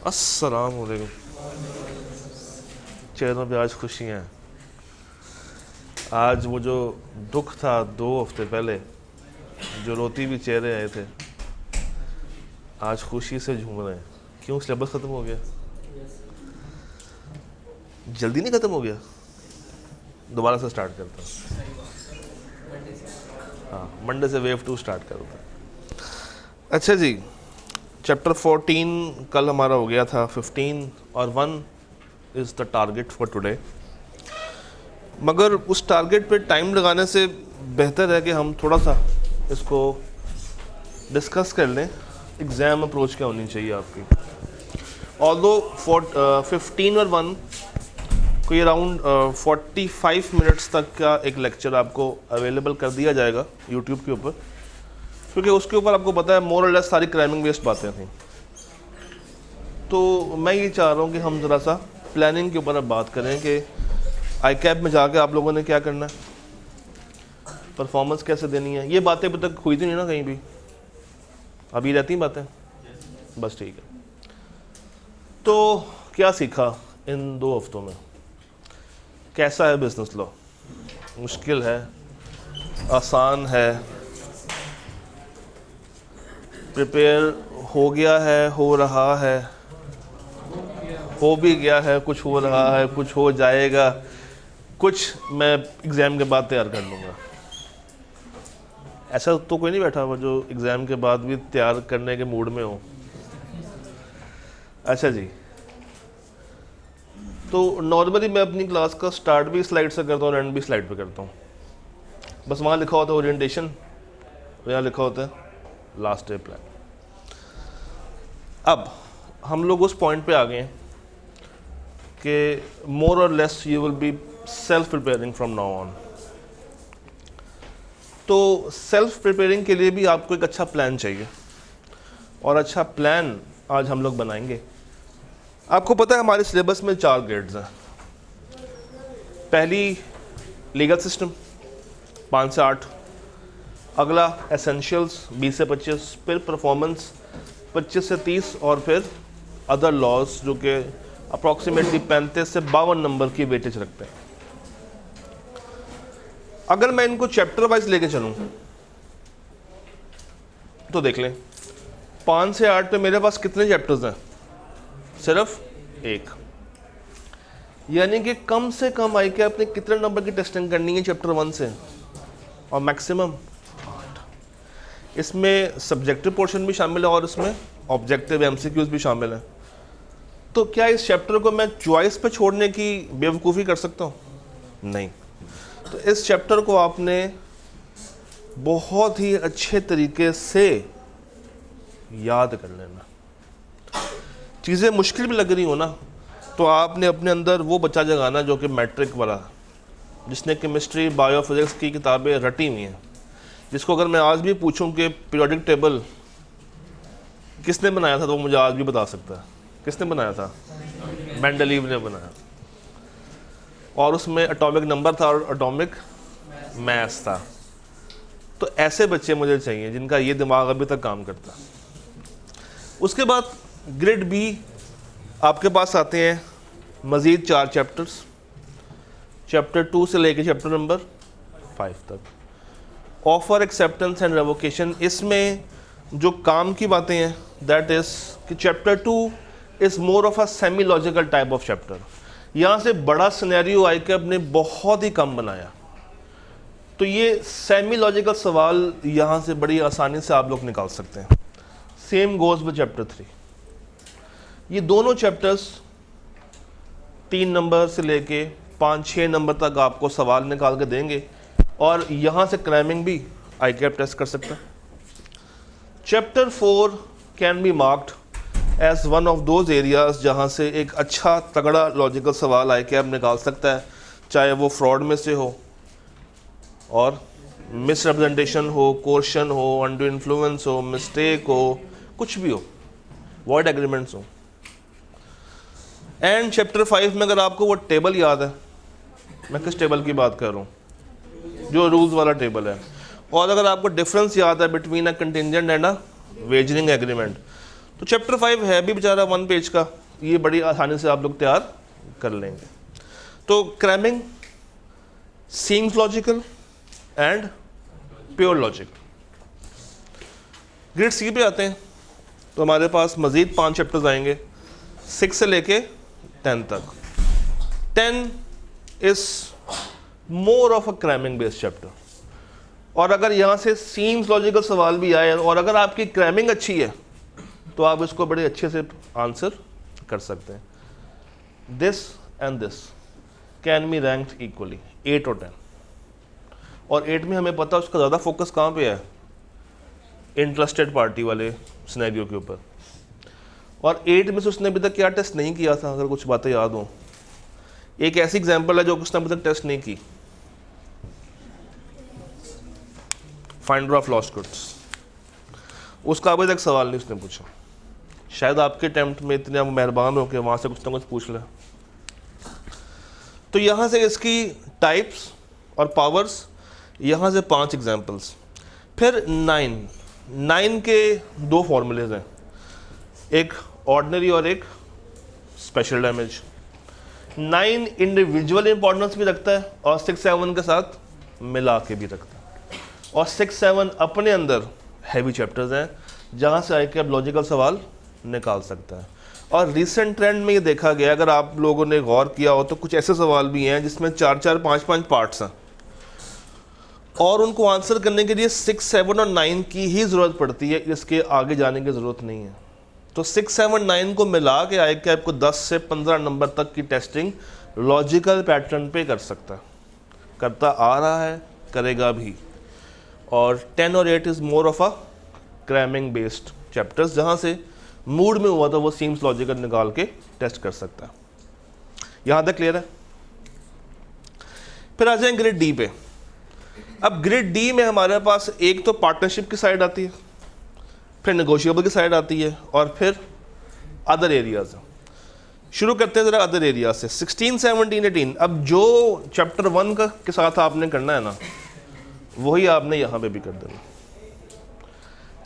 अस्सलाम वालेकुम। चेहरों पे आज खुशियाँ हैं। आज वो जो दुख था 2 हफ्ते पहले, जो रोती भी चेहरे आए थे, आज खुशी से झूम रहे हैं। क्यों? सिलेबस ख़त्म हो गया? जल्दी नहीं ख़त्म हो गया? दोबारा से स्टार्ट करता हूँ। हाँ, मंडे से वेव 2 स्टार्ट करता हूँ। अच्छा जी, चैप्टर 14 कल हमारा हो गया था 15 और 1 is the target for today. मगर उस टारगेट पे टाइम लगाने से बेहतर है कि हम थोड़ा सा इसको डिस्कस कर लें। एग्ज़ाम अप्रोच क्या होनी चाहिए आपकी। ऑल्दो 15 और 1 कोई अराउंड 45 मिनट्स तक का एक लेक्चर आपको अवेलेबल कर दिया जाएगा यूट्यूब के ऊपर, क्योंकि उसके ऊपर आपको पता है मोर और लेस सारी क्राइमिंग बेस्ड बातें थी। तो मैं ये चाह रहा हूँ कि हम ज़रा सा प्लानिंग के ऊपर अब बात करें कि आई कैप में जाके आप लोगों ने क्या करना है, परफॉर्मेंस कैसे देनी है। ये बातें अभी तक हुई थी नहीं ना कहीं भी, अभी रहती बातें। बस ठीक है। तो क्या सीखा इन 2 हफ्तों में? कैसा है बिजनेस लॉ? मुश्किल है, आसान है, प्रिपेयर हो गया है, हो रहा है, हो भी गया है, कुछ हो रहा है, कुछ हो जाएगा, कुछ मैं एग्ज़ाम के बाद तैयार कर लूँगा। ऐसा तो कोई नहीं बैठा हुआ जो एग्ज़ाम के बाद भी तैयार करने के मूड में हो। अच्छा जी, तो नॉर्मली मैं अपनी क्लास का स्टार्ट भी स्लाइड से करता हूँ और एंड भी स्लाइड पे करता हूँ। बस वहाँ लिखा होता है ओरिएंटेशन, यहाँ लिखा होता है लास्ट डे प्लान। अब हम लोग उस पॉइंट पे आ गए हैं कि मोर और less you will be self preparing from now on. तो सेल्फ प्रिपेयरिंग के लिए भी आपको एक अच्छा प्लान चाहिए, और अच्छा प्लान आज हम लोग बनाएंगे। आपको पता है हमारे सिलेबस में 4 ग्रेड्स हैं। पहली लीगल सिस्टम 5 से 8, अगला एसेंशियल्स 20 से 25, फिर परफॉर्मेंस 25 से 30, और फिर अदर लॉज जो कि अप्रॉक्सीमेटली 35 से 52 नंबर की वेटेज रखते हैं। अगर मैं इनको चैप्टर वाइज लेके चलूं तो देख लें 5 से 8 पे मेरे पास कितने चैप्टर्स हैं? सिर्फ 1। यानी कि कम से कम आई के आपने कितने नंबर की टेस्टिंग करनी है चैप्टर 1 से, और मैक्सिमम 8। इसमें सब्जेक्टिव पोर्शन भी शामिल है और इसमें ऑब्जेक्टिव एमसीक्यूज भी शामिल हैं। तो क्या इस चैप्टर को मैं चॉइस पे छोड़ने की बेवकूफ़ी कर सकता हूँ? नहीं। तो इस चैप्टर को आपने बहुत ही अच्छे तरीके से याद कर लेना। चीज़ें मुश्किल भी लग रही हो ना, तो आपने अपने अंदर वो बच्चा जगाना जो कि मैट्रिक वाला, जिसने केमिस्ट्री बायो फिजिक्स की किताबें रटी हुई हैं, जिसको अगर मैं आज भी पूछूं कि पीरियोडिक टेबल किसने बनाया था तो वो मुझे आज भी बता सकता है। किसने बनाया था? मेंडलीव ने बनाया। और उसमें एटॉमिक नंबर था और एटॉमिक मैथ्स था। तो ऐसे बच्चे मुझे चाहिए जिनका ये दिमाग अभी तक काम करता। उसके बाद ग्रेड बी आपके पास आते हैं मज़ीद 4 चैप्टर्स, चैप्टर 2 से लेके चैप्टर नंबर 5 तक। ऑफर, एक्सेप्टेंस एंड रेवोकेशन, इसमें जो काम की बातें हैं दैट इज़ कि chapter 2 is more of a semi logical type of chapter. यहाँ से बड़ा सिनेरियो आई के अपने बहुत ही कम बनाया, तो ये सेमी लॉजिकल सवाल यहाँ से बड़ी आसानी से आप लोग निकाल सकते हैं। Same goes with chapter 3। ये दोनों चैप्टर्स 3 नंबर से लेके 5-6 नंबर तक आपको सवाल निकाल के देंगे, और यहाँ से क्रैमिंग भी आई कैप टेस्ट कर सकता है। Chapter 4 can be marked as one of those areas जहाँ से एक अच्छा तगड़ा लॉजिकल सवाल आई कैप निकाल सकता है, चाहे वो फ्रॉड में से हो, और मिसरिप्रेजेंटेशन हो, कोर्शन हो, अंडू इन्फ्लुएंस हो, मिस्टेक हो, कुछ भी हो, वॉइड एग्रीमेंट्स हो। एंड चैप्टर 5 में अगर आपको वो टेबल याद है, मैं किस टेबल की बात कर रहा हूँ? जो रूल्स वाला टेबल है। और अगर आपको डिफरेंस याद है between a contingent and a wagering agreement, तो चैप्टर 5 है भी बेचारा 1 पेज का, ये बड़ी आसानी से आप लोग तैयार कर लेंगे। तो cramming, seems logical and pure logical. Grade C पे आते हैं तो हमारे पास मज़ीद 5 चैप्टर्स आएंगे 6 से लेके 10 तक। 10 is more of a cramming based chapter, और अगर यहाँ से सीम्स लॉजिकल सवाल भी आए और अगर आपकी क्रैमिंग अच्छी है तो आप इसको बड़े अच्छे से आंसर कर सकते हैं। This and this can be ranked equally 8 और 10, और 8 में हमें पता है उसका ज़्यादा फोकस कहाँ पे है, इंटरेस्टेड पार्टी वाले सिनेरियो के ऊपर। और 8 में से उसने अभी तक क्या टेस्ट नहीं किया था, अगर कुछ बातें याद हो। एक ऐसी एग्जांपल है जो उसने अभी तक टेस्ट नहीं की, फाइंडर ऑफ लॉस्ट गुड्स, उसका अभी तक सवाल नहीं उसने पूछा। शायद आपके अटेम्प्ट में इतने मेहरबान हो कि वहाँ से कुछ ना कुछ पूछ लें। तो यहाँ से इसकी टाइप्स और पावर्स, यहाँ से 5 एग्जांपल्स। फिर 9 के 2 फॉर्मूलेज हैं, एक ऑर्डिनरी और एक स्पेशल डैमेज। 9 इंडिविजुअल इंपॉर्टेंस भी रखता है और 6, 7 के साथ मिला के भी रखता है, और 6, 7 अपने अंदर हैवी चैप्टर्स हैं जहाँ से आके आप लॉजिकल सवाल निकाल सकता है। और रिसेंट ट्रेंड में ये देखा गया, अगर आप लोगों ने गौर किया हो तो कुछ ऐसे सवाल भी हैं जिसमें 4-4, 5-5 पार्ट्स हैं, और उनको आंसर करने के लिए 6, 7 और 9 की ही ज़रूरत पड़ती है, इसके आगे जाने की ज़रूरत नहीं है। तो 6, 7, 9 को मिला के आए कि आपको 10 से 15 नंबर तक की टेस्टिंग लॉजिकल पैटर्न पे कर सकता है, करता आ रहा है, करेगा भी। और 10 और 8 is more of a cramming based chapters, जहाँ से मूड में हुआ तो वो सीम्स लॉजिकल निकाल के टेस्ट कर सकता है। यहाँ तक क्लियर है? फिर आ जाए ग्रेड डी पे। अब ग्रेड डी में हमारे पास एक तो पार्टनरशिप की साइड आती है, फिर नेगोशिएबल की साइड आती है, और फिर अदर एरियाज। शुरू करते हैं ज़रा अदर एरिया से। 16, 17, 18। अब जो चैप्टर 1 का के साथ आपने करना है ना, वही आपने यहाँ पे भी कर देना।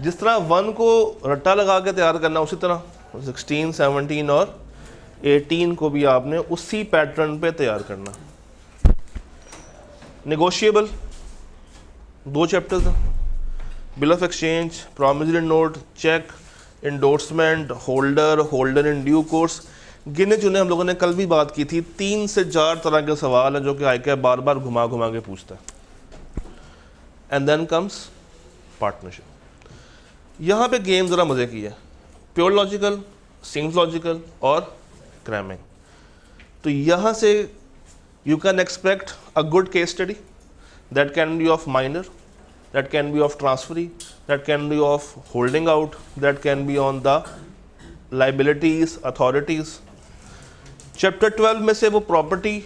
जिस तरह 1 को रट्टा लगा के तैयार करना, उसी तरह 16, 17 और 18 को भी आपने उसी पैटर्न पे तैयार करना। नेगोशिएबल 2 चैप्टर्स हैं, bill of exchange, promissory note, cheque, endorsement, holder in due course. गिने चुने हम लोगों ने कल भी बात की थी, 3 से 4 तरह के सवाल हैं जो कि आईके बार बार घुमा घुमा के पूछता है। And then comes partnership. यहाँ पे गेम ज़रा मज़े की है, प्योर लॉजिकल, सीम्स लॉजिकल और क्रैमिंग। तो यहाँ से you can expect a good case study that can be of minor, that can be of transferee, that can be of holding out, that can be on the liabilities, authorities. Chapter 12 में से वो property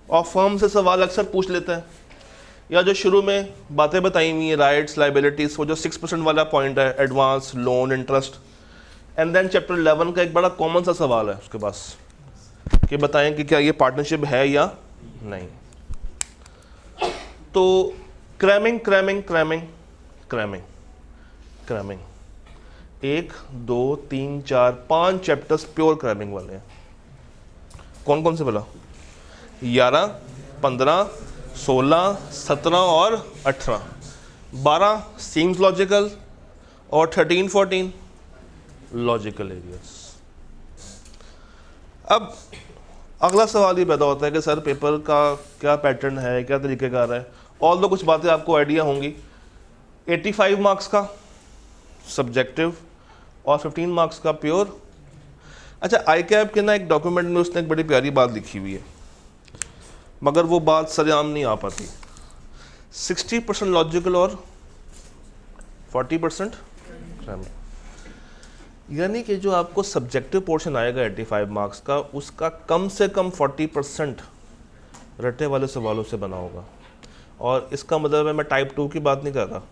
और firm से सवाल अक्सर पूछ लेता है, या जो शुरू में बातें बताई हुई हैं, राइट्स, लाइबिलिटीज़, वो जो 6% वाला पॉइंट है, advance, loan, interest. And then chapter 11 का एक बड़ा कॉमन सा सवाल है उसके पास कि बताएं कि क्या ये पार्टनरशिप है या नहीं। तो क्रैमिंग, 1, 2, 3, 4, 5 चैप्टर्स प्योर क्रैमिंग वाले हैं। कौन कौन से बोला? 11, 15, 16, 17 और 18। 12 सीम्स लॉजिकल और 13, 14 लॉजिकल एरियाज। अब अगला सवाल ये पैदा होता है कि सर पेपर का क्या पैटर्न है, क्या तरीक़ेकार है। ऑल दो कुछ बातें आपको आइडिया होंगी। 85 मार्क्स का सब्जेक्टिव और 15 मार्क्स का प्योर। अच्छा, ICAP के ना एक डॉक्यूमेंट में उसने एक बड़ी प्यारी बात लिखी हुई है, मगर वो बात सरेआम नहीं आ पाती। 60% लॉजिकल और 40% क्रैमिंग। यानी कि जो आपको सब्जेक्टिव पोर्शन आएगा 85 मार्क्स का, उसका कम से कम 40% रटे वाले सवालों से बना होगा। और इसका मतलब है मैं टाइप 2 की बात नहीं कर रहा,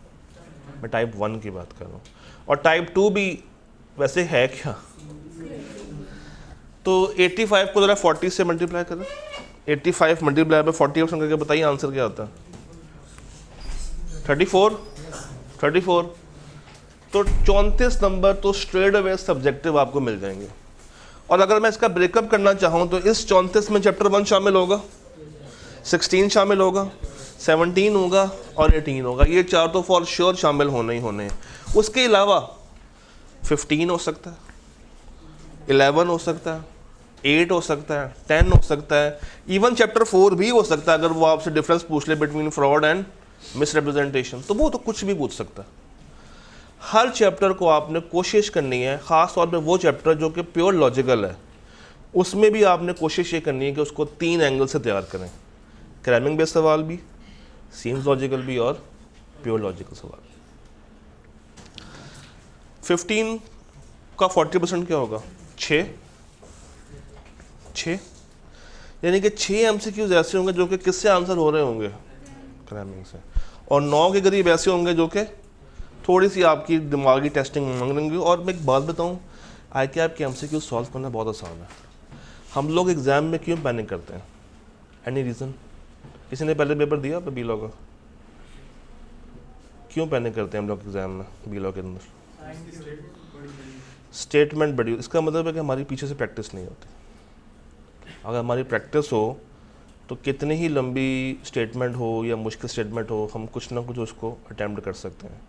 मैं टाइप 1 की बात कर रहा हूँ। और टाइप 2 भी वैसे है क्या? तो 85 को ज़रा 40 से मल्टीप्लाई करें। 85 मल्टीप्लाई बाय 40% करके बताइए आंसर क्या आता है? 34। तो 34 नंबर तो स्ट्रेट अवे सब्जेक्टिव आपको मिल जाएंगे। और अगर मैं इसका ब्रेकअप करना चाहूँ तो इस 34 में चैप्टर 1 शामिल होगा, 16 शामिल होगा, 17 होगा और 18 होगा। ये चार तो फॉर श्योर शामिल होने ही होने हैं। उसके अलावा 15 हो सकता है, 11 हो सकता है, 8 हो सकता है, 10 हो सकता है, इवन चैप्टर 4 भी हो सकता है। अगर वो आपसे डिफरेंस पूछ ले बिटवीन फ्रॉड एंड मिसरिप्रेजेंटेशन, तो वो तो कुछ भी पूछ सकता है। हर चैप्टर को आपने कोशिश करनी है, ख़ास तौर पे वो चैप्टर जो कि प्योर लॉजिकल है, उसमें भी आपने कोशिश ये करनी है कि उसको 3 एंगल से तैयार करें। क्रैमिंग बेस्ड सवाल भी, सीम्स लॉजिकल भी और प्योर लॉजिकल सवाल। 15 का 40% क्या होगा? 6 यानी कि 6 MCQs ऐसे होंगे जो कि किससे आंसर हो रहे होंगे? क्रैमिंग से। और 9 के करीब ऐसे होंगे जो कि थोड़ी सी आपकी दिमागी टेस्टिंग मांगेंगे। और मैं एक बात बताऊं, ICAP के MCQ सॉल्व करना बहुत आसान है। हम लोग एग्ज़ाम में क्यों पैनिक करते हैं? Any reason? किसी ने पहले पेपर दिया बी लॉ का? क्यों पैनिक करते हैं हम लोग एग्ज़ाम में बी लॉ के अंदर? स्टेटमेंट बड़ी, इसका मतलब है कि हमारी पीछे से प्रैक्टिस नहीं होती। अगर हमारी प्रैक्टिस हो तो कितनी ही लंबी स्टेटमेंट हो या मुश्किल स्टेटमेंट हो, हम कुछ ना कुछ उसको अटैम्प्ट कर सकते हैं।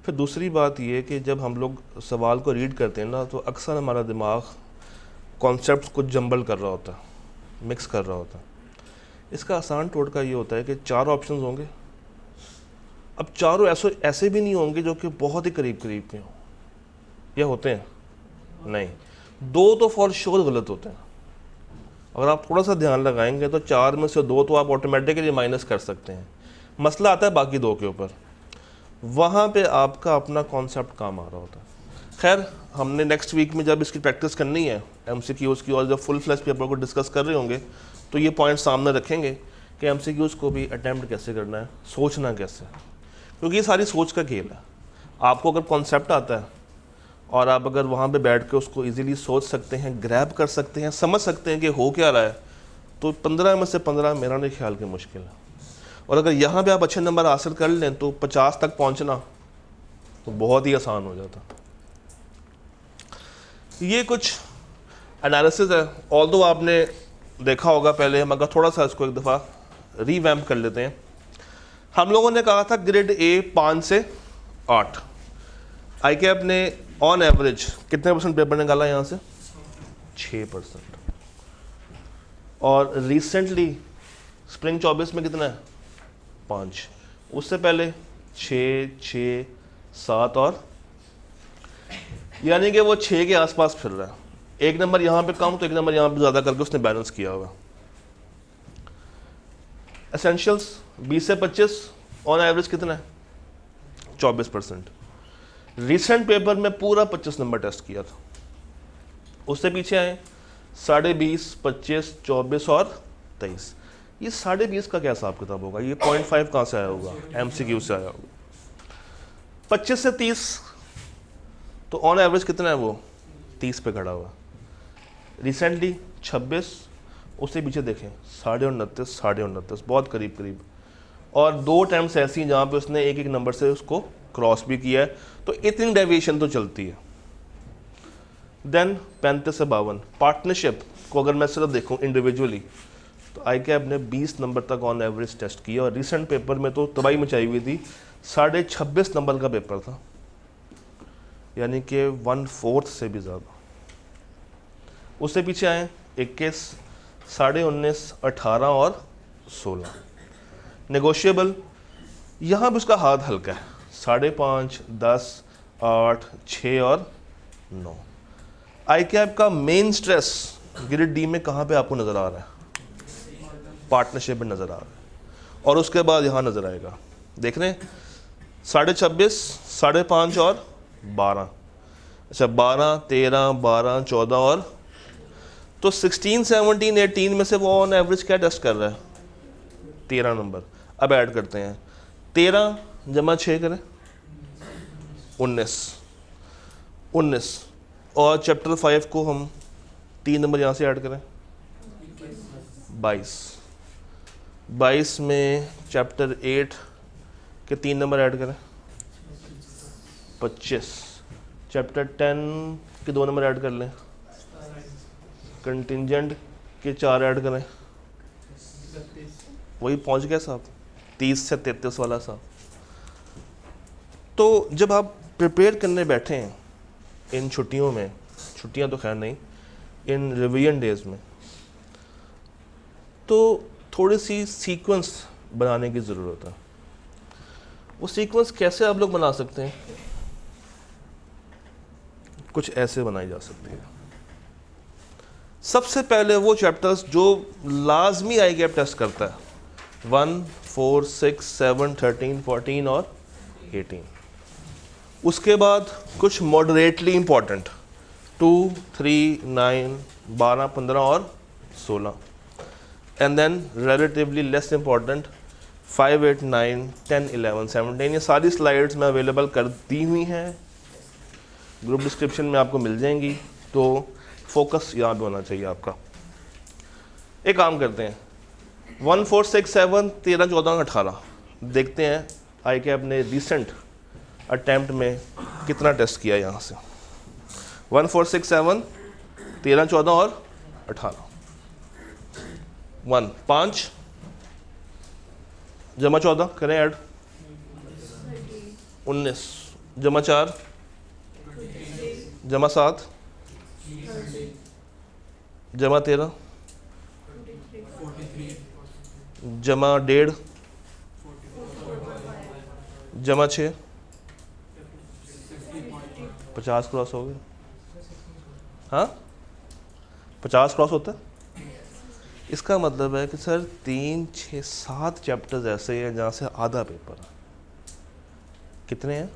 फिर दूसरी बात ये कि जब हम लोग सवाल को रीड करते हैं ना, तो अक्सर हमारा दिमाग कॉन्सेप्ट कुछ जंबल कर रहा होता है, मिक्स कर रहा होता है। इसका आसान टोटका ये होता है कि 4 ऑप्शंस होंगे। अब चारों ऐसे भी नहीं होंगे जो कि बहुत ही करीब करीब के हों, या होते हैं? नहीं, 2 तो फॉर श्योर गलत होते हैं। अगर आप थोड़ा सा ध्यान लगाएंगे तो 4 में से 2 तो आप ऑटोमेटिकली माइनस कर सकते हैं। मसला आता है बाकी 2 के ऊपर, वहाँ पे आपका अपना कॉन्सेप्ट काम आ रहा होता है। खैर, हमने नेक्स्ट वीक में जब इसकी प्रैक्टिस करनी है MCQs की, और जब फुल फ्लैश पेपर को डिस्कस कर रहे होंगे, तो ये पॉइंट सामने रखेंगे कि MCQs को भी अटैम्प्ट कैसे करना है, सोचना कैसे, क्योंकि ये सारी सोच का खेल है। आपको अगर कॉन्सेप्ट आता है और आप अगर वहाँ पे बैठ के उसको इजीली सोच सकते हैं, ग्रैब कर सकते हैं, समझ सकते हैं कि हो क्या रहा है, तो 15 में से 15 मेरा नहीं ख्याल कि मुश्किल है। और अगर यहाँ पे आप अच्छे नंबर हासिल कर लें तो 50 तक पहुँचना तो बहुत ही आसान हो जाता। ये कुछ एनालिसिस है, ऑल्दो आपने देखा होगा पहले, हम अगर थोड़ा सा इसको एक दफ़ा रीवैम्प कर लेते हैं। हम लोगों ने कहा था ग्रेड A 5 से 8। ICAP ने ऑन एवरेज कितने % पेपर निकाला यहाँ से? 6%। और रिसेंटली स्प्रिंग 24 में कितना है? 5। उससे पहले 6, 6, 7 और, यानी कि वो 6 के आसपास फिर रहा है। एक नंबर यहाँ पे कम तो एक नंबर यहाँ पे ज़्यादा करके उसने बैलेंस किया होगा। एसेंशियल्स 20 से 25, ऑन एवरेज कितना है? 24%। रिसेंट पेपर में पूरा 25 नंबर टेस्ट किया था। उससे पीछे आए 20.5, 25, 24 और 23। ये 20.5 का क्या हिसाब किताब होगा? ये 0.5 कहाँ से आया होगा? MCQ से आया होगा। 25 से 30 तो ऑन एवरेज कितना है? वो 30 पे खड़ा हुआ। रिसेंटली 26, उससे पीछे देखें 29.5, 29.5, बहुत करीब करीब। और 2 अटैम्प्ट्स ऐसी हैं जहाँ पे उसने एक एक नंबर से उसको क्रॉस भी किया है, तो इतनी डेविएशन तो चलती है। देन 35 से 52। पार्टनरशिप को अगर मैं सिर्फ देखूँ इंडिविजुअली तो ICAP ने 20 नंबर तक ऑन एवरेज टेस्ट किया, और रिसेंट पेपर में तो तबाही मचाई हुई थी। 26.5 नंबर का पेपर था, यानी कि 1/4 से भी ज़्यादा। उससे पीछे आए 21, 19.5, 18 और 16। नेगोशिएबल, यहाँ भी उसका हाथ हल्का है, 5.5, 10, 8, 6 और 9। ICAP का मेन स्ट्रेस ग्रेड D में कहाँ पे आपको नज़र आ रहा है? पार्टनरशिप में नज़र आ रहा है। और उसके बाद यहाँ नज़र आएगा, देख रहे हैं 26.5, 5.5 और 12। अच्छा, 12, 13, 12, 14 और, तो 16, 17, 18 में से वो ऑन एवरेज क्या टेस्ट कर रहा है? 13 नंबर। अब ऐड करते हैं, 13 जमा 6 करें 19, और चैप्टर 5 को हम 3 नंबर यहाँ से ऐड करें 22 में चैप्टर 8 के 3 नंबर ऐड करें 25। चैप्टर 10 के 2 नंबर ऐड कर लें, कंटिजेंट के 4 ऐड करें, वही पहुंच गया साहब 30 से 33 वाला साहब। तो जब आप प्रिपेयर करने बैठे हैं इन छुट्टियों में, छुट्टियां तो खैर नहीं, इन रिवीजन डेज में, तो थोड़ी सी सीक्वेंस बनाने की ज़रूरत है। वो सीक्वेंस कैसे आप लोग बना सकते हैं? कुछ ऐसे बनाई जा सकती है। सबसे पहले वो चैप्टर्स जो लाजमी आई गैप टेस्ट करता है, 1, 4, 6, 7, 13, 14 और 18। उसके बाद कुछ मॉडरेटली इंपॉर्टेंट 2, 3, 9, 12, 15 और 16, and then relatively less important 5, 8, 9, 10, 11, 17। ये सारी स्लाइड्स में अवेलेबल कर दी हुई हैं, ग्रुप डिस्क्रिप्शन में आपको मिल जाएंगी। तो फोकस यहाँ पे होना चाहिए आपका। एक काम करते हैं, 1, 4, 6, 7, 13, 14, 18 देखते हैं आई के अपने रिसेंट अटैम्प्ट में कितना टेस्ट किया यहाँ से। 1, 4, 6, 7, 13, 14 और 18। 1, 5 जमा 14 करें ऐड, 19 जमा 4 जमा 7 जमा 13 जमा 1.5 जमा 6, 50 क्रॉस हो गए। हाँ 50 क्रॉस होता है। इसका मतलब है कि सर 3, 6, 7 चैप्टर्स ऐसे हैं जहाँ से आधा पेपर है। कितने हैं?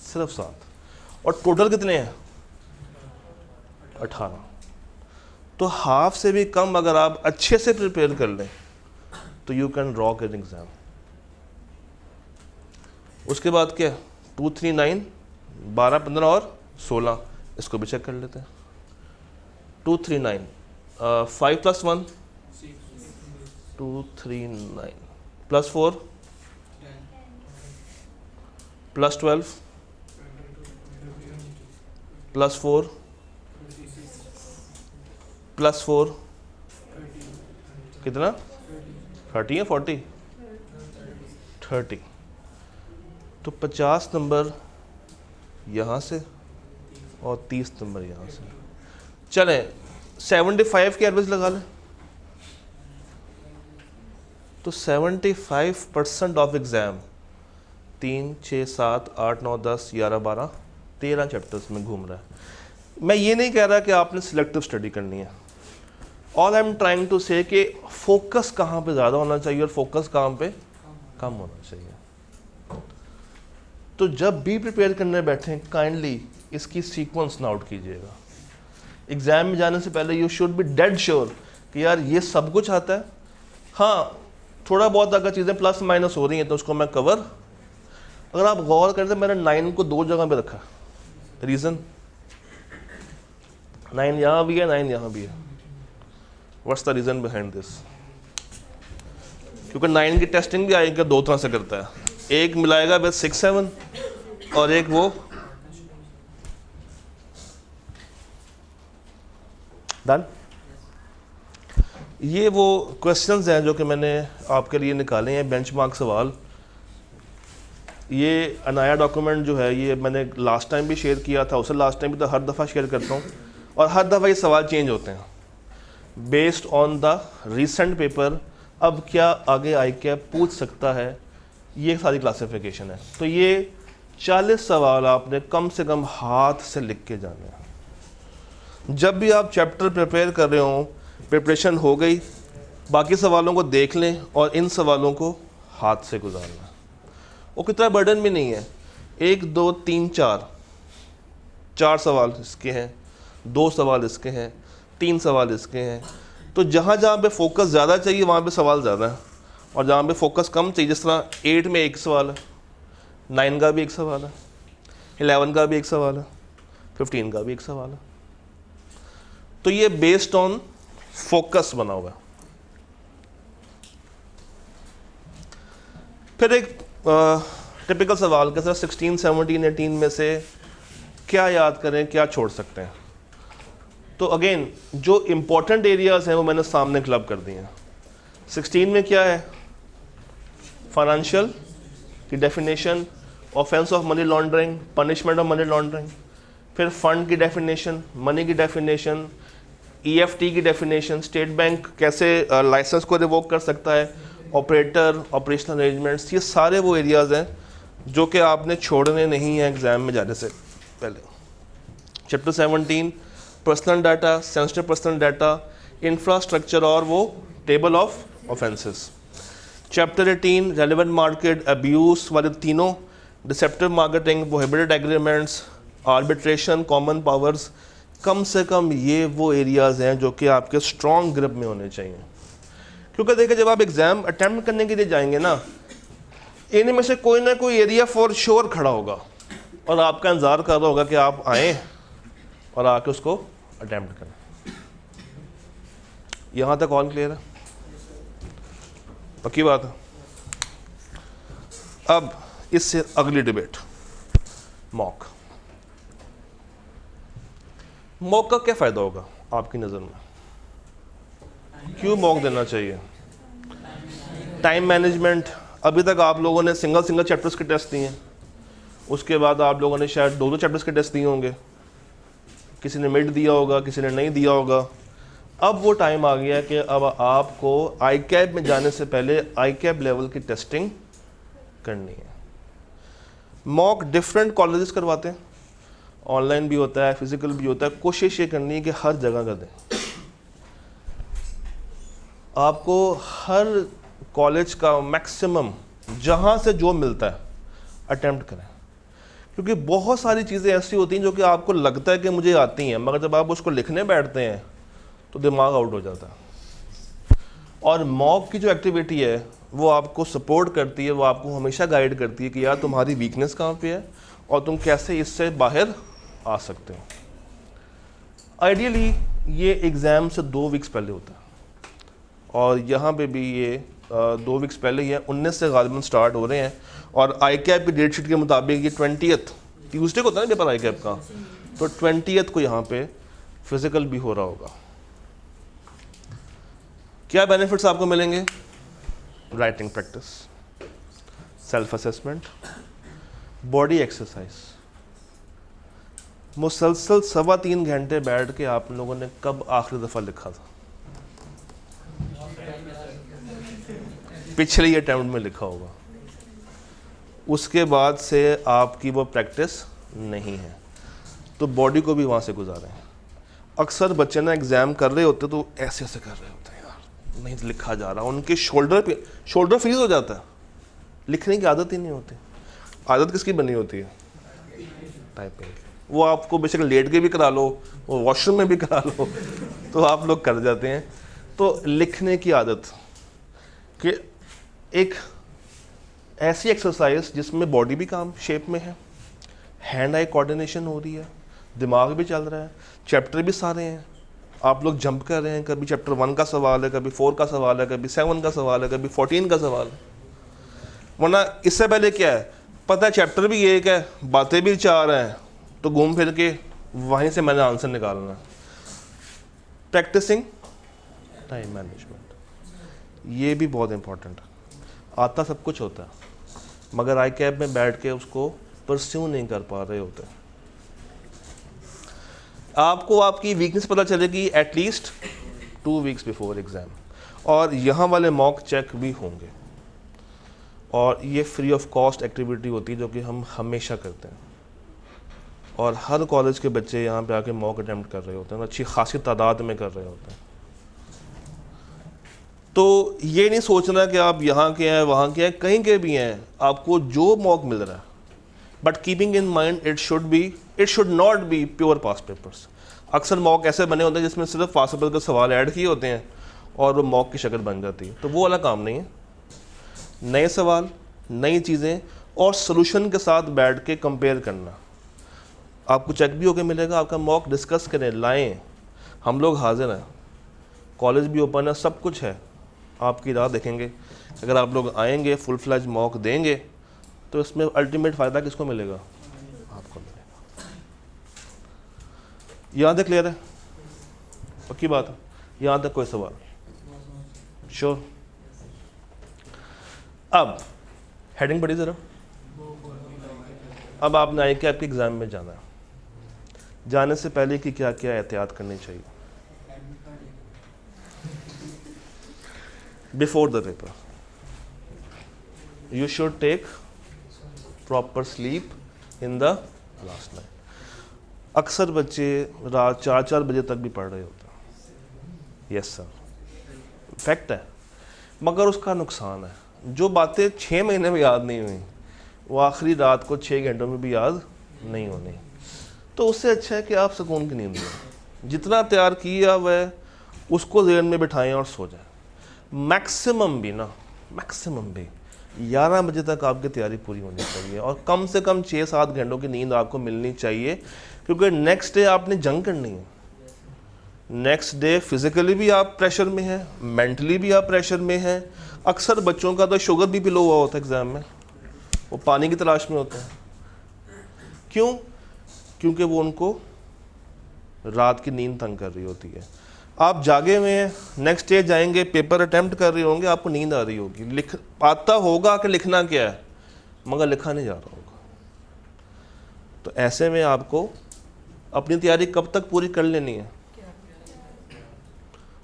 सिर्फ 7। और टोटल कितने हैं? 18। तो हाफ से भी कम अगर आप अच्छे से प्रिपेयर कर लें तो you can rock an exam. उसके बाद क्या? 2, 3, 9, 12, 15 और 16, इसको भी चेक कर लेते हैं। 2, 3, 9, 5 + 1 2, 3, 9 +4 +12 +4 +4 कितना? 30 या 40? 30। तो 50 नंबर यहाँ से और 30 नंबर यहाँ से। चलें 75 की एवरेज लगा लें तो 75% ऑफ एग्ज़ाम 3, 6, 7, 8, 9, 10, 11, 12, 13 चैप्टर्स में घूम रहा है। मैं ये नहीं कह रहा कि आपने सिलेक्टिव स्टडी करनी है। All I am trying to say कि फोकस कहाँ पे ज़्यादा होना चाहिए और फोकस कहाँ पे कम होना चाहिए। तो जब भी प्रिपेयर करने बैठें काइंडली इसकी सीक्वेंस नोट कीजिएगा। एग्ज़ाम में जाने से पहले you should be dead sure कि यार ये सब कुछ आता है। हाँ थोड़ा बहुत अगर चीज़ें प्लस माइनस हो रही हैं तो उसको मैं कवर। अगर आप गौर करें तो मैंने 9 को 2 जगह पे रखा। रीज़न 9 यहाँ भी है, 9 यहाँ भी है। What's the reason behind this? क्योंकि 9 की टेस्टिंग भी आएगा 2 तरह से करता है। एक मिलाएगा विद 6, 7 और एक वो डन। ये वो क्वेश्चंस हैं जो कि मैंने आपके लिए निकाले हैं, बेंचमार्क सवाल। ये अनाया डॉक्यूमेंट जो है ये मैंने लास्ट टाइम भी शेयर किया था, उससे लास्ट टाइम भी तो हर दफ़ा शेयर करता हूँ और हर दफ़ा ये सवाल चेंज होते हैं based on the recent paper. अब क्या आगे आई क्या पूछ सकता है, ये सारी क्लासिफिकेशन है। तो ये 40 सवाल आपने कम से कम हाथ से लिख के जाने हैं। जब भी आप चैप्टर प्रिपेयर कर रहे हो, प्रिपरेशन हो गई, बाकी सवालों को देख लें और इन सवालों को हाथ से गुजारना। वो कितना बर्डन भी नहीं है। 1, 2, 3, 4 सवाल इसके हैं, 2 सवाल इसके हैं, 3 सवाल इसके हैं। तो जहाँ जहाँ पे फोकस ज़्यादा चाहिए वहाँ पे सवाल ज़्यादा है और जहाँ पे फोकस कम चाहिए, जिस तरह 8 में 1 सवाल है, 9 का भी 1 सवाल है, 11 का भी 1 सवाल है, 15 का भी 1 सवाल है। तो ये बेस्ड ऑन फोकस बना हुआ है। फिर एक टिपिकल सवाल के सर 16, 17, 18 में से क्या याद करें, क्या छोड़ सकते हैं? तो अगेन जो इम्पोर्टेंट एरियाज हैं वो मैंने सामने क्लब कर दिए हैं। 16 में क्या है? फाइनेंशियल की definition, offence of money laundering, punishment of money laundering, फिर फंड की डेफिनेशन, मनी की डेफिनेशन, EFT की डेफिनेशन, स्टेट बैंक कैसे लाइसेंस को रिवोक कर सकता है, ऑपरेटर, ऑपरेशनल अरेंजमेंट्स, ये सारे वो एरियाज़ हैं जो कि आपने छोड़ने नहीं हैं एग्ज़ाम में जाने से पहले। Chapter 17 personal data, sensitive personal data, infrastructure और वो table of offences. Chapter 18 relevant market, abuse वाले तीनों, deceptive marketing, prohibited agreements, arbitration, common powers. कम से कम ये वो एरियाज़ हैं जो कि आपके स्ट्रॉन्ग ग्रिप में होने चाहिए, क्योंकि देखिए जब आप एग्ज़ाम अटैम्प्ट करने के लिए जाएंगे ना, इन्हीं में से कोई ना कोई एरिया फॉर श्योर खड़ा होगा और आपका इंतज़ार कर रहा होगा कि आप आएँ और आके उसको अटैम्प्ट करें। यहाँ तक ऑल क्लियर है? पक्की बात है। अब इससे अगली डिबेट, मॉक। मॉक का क्या फ़ायदा होगा आपकी नज़र में? क्यों मॉक देना चाहिए? Time management. अभी तक आप लोगों ने सिंगल चैप्टर्स के टेस्ट दिए हैं, उसके बाद आप लोगों ने शायद 2 चैप्टर्स के टेस्ट दिए होंगे, किसी ने मिड दिया होगा, किसी ने नहीं दिया होगा। अब वो टाइम आ गया कि अब आपको ICAP में जाने से पहले ICAP लेवल की टेस्टिंग करनी है। मॉक डिफरेंट कॉलेजेस करवाते हैं, ऑनलाइन भी होता है, फिजिकल भी होता है। कोशिश ये करनी है कि हर जगह का दें। आपको हर कॉलेज का मैक्सिमम जहाँ से जो मिलता है अटेम्प्ट करें, क्योंकि बहुत सारी चीज़ें ऐसी होती हैं जो कि आपको लगता है कि मुझे आती हैं, मगर जब आप उसको लिखने बैठते हैं तो दिमाग आउट हो जाता है। और मॉक की जो एक्टिविटी है वो आपको सपोर्ट करती है, वो आपको हमेशा गाइड करती है कि यार तुम्हारी वीकनेस कहाँ पे है और तुम कैसे इससे बाहर आ सकते हो। आइडियली ये एग्ज़ाम से 2 वीक्स पहले होता है और यहाँ पे भी ये 2 वीक्स पहले ही है। 19 से गालिबन स्टार्ट हो रहे हैं और ICAP की डेट शीट के मुताबिक ये 20th ट्यूसडे को होता है ना पेपर ICAP का, तो 20th को यहाँ पे फिजिकल भी हो रहा होगा। क्या बेनिफिट्स आपको मिलेंगे? Writing practice, self assessment, body exercise. मुसलसल 3.25 घंटे बैठ के आप लोगों ने कब आखिरी दफ़ा लिखा था? पिछले अटेम्प्ट में लिखा होगा। उसके बाद से आपकी वो प्रैक्टिस नहीं है, तो बॉडी को भी वहाँ से गुजारें। अक्सर बच्चे ना एग्ज़ाम कर रहे होते तो ऐसे ऐसे कर रहे होते हैं, यार नहीं लिखा जा रहा, उनके शोल्डर फ्रीज हो जाता है, लिखने की आदत ही नहीं होती। आदत किसकी बनी होती है? टाइपिंग। वो आपको बेशक लेट के भी करा लो, वो वॉशरूम में भी करा लो, तो आप लोग कर जाते हैं। तो लिखने की आदत कि एक ऐसी एक्सरसाइज जिसमें बॉडी भी काम शेप में है, हैंड आई कोऑर्डिनेशन हो रही है, दिमाग भी चल रहा है, चैप्टर भी सारे हैं, आप लोग जंप कर रहे हैं, कभी चैप्टर 1 का सवाल है, कभी 4 का सवाल है, कभी 7 का सवाल है, कभी 14 का सवाल है। वरना इससे पहले क्या है, पता है चैप्टर भी एक है, बातें भी 4 हैं, तो घूम फिर के वहीं से मैंने आंसर निकालना। प्रैक्टिसिंग टाइम मैनेजमेंट, ये भी बहुत इंपॉर्टेंट है। आता सब कुछ होता है, मगर ICAP में बैठ के उसको परस्यू नहीं कर पा रहे होते। आपको आपकी वीकनेस पता चलेगी एटलीस्ट 2 वीक्स बिफोर एग्ज़ाम, और यहाँ वाले मॉक चेक भी होंगे, और ये फ्री ऑफ कॉस्ट एक्टिविटी होती है जो कि हम हमेशा करते हैं, और हर कॉलेज के बच्चे यहाँ पे आके मॉक अटेम्प्ट कर रहे होते हैं, अच्छी खासी तादाद में कर रहे होते हैं। तो ये नहीं सोचना कि आप यहाँ के हैं, वहाँ के हैं, कहीं के भी हैं, आपको जो मॉक मिल रहा है, but keeping in mind it should not be pure pass papers. अक्सर मॉक ऐसे बने होते हैं जिसमें सिर्फ पास पेपर के सवाल ऐड किए होते हैं और वो मॉक की शक्ल बन जाती है, तो वो वाला काम नहीं है। नए सवाल, नई चीज़ें और सोल्यूशन के साथ बैठ के कंपेयर करना, आपको चेक भी होकर मिलेगा। आपका मॉक डिस्कस करें, लाएं, हम लोग हाजिर हैं, कॉलेज भी ओपन है, सब कुछ है, आपकी राह देखेंगे। अगर आप लोग आएंगे, फुल फ्लैज मॉक देंगे, तो इसमें अल्टीमेट फ़ायदा किसको मिलेगा? आपको मिलेगा। यहाँ तक क्लियर है? पक्की बात है? यहाँ तक कोई सवाल? श्योर? अब हेडिंग पढ़ी ज़रा। अब आपने आई कि आपके एग्ज़ाम में जाना है, जाने से पहले कि क्या क्या एहतियात करनी चाहिए? Before the paper you should take proper sleep in the last night. अक्सर बच्चे रात 4-4 बजे तक भी पढ़ रहे होते हैं। यस सर, फैक्ट है, मगर उसका नुकसान है। जो बातें 6 महीने में याद नहीं हुई वो आखिरी रात को 6 घंटों में भी याद नहीं होनी। तो उससे अच्छा है कि आप सुकून की नींद लें, जितना तैयार किया वह उसको ज़हन में बिठाएं और सो जाएं। मैक्सिमम भी 11 बजे तक आपकी तैयारी पूरी होनी चाहिए और कम से कम 6-7 घंटों की नींद आपको मिलनी चाहिए, क्योंकि नेक्स्ट डे आपने जंग करनी है। नेक्स्ट डे फिज़िकली भी आप प्रेशर में हैं, मेंटली भी आप प्रेशर में हैं। अक्सर बच्चों का तो शुगर भी लो हुआ होता है एग्ज़ाम में, वो पानी की तलाश में होते हैं। क्यों? क्योंकि वो उनको रात की नींद तंग कर रही होती है। आप जागे हुए हैं, नेक्स्ट डे जाएंगे, पेपर अटैम्प्ट कर रहे होंगे, आपको नींद आ रही होगी, लिख आता होगा कि लिखना क्या है, मगर लिखा नहीं जा रहा होगा। तो ऐसे में आपको अपनी तैयारी कब तक पूरी कर लेनी है?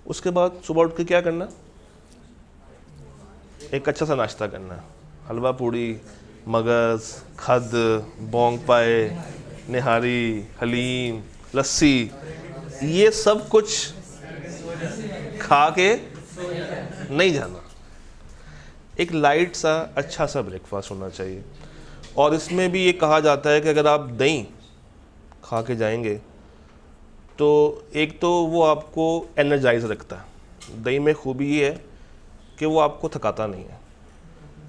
उसके बाद सुबह उठ के क्या करना? एक अच्छा सा नाश्ता करना है। हलवा पूड़ी, मगज़, खद, बोंग पाए, निहारी, हलीम, लस्सी, ये सब कुछ खा के नहीं जाना। एक लाइट सा अच्छा सा ब्रेकफास्ट होना चाहिए। और इसमें भी ये कहा जाता है कि अगर आप दही खा के जाएंगे तो एक तो वो आपको एनर्जाइज रखता है। दही में खूबी ये है कि वो आपको थकाता नहीं है,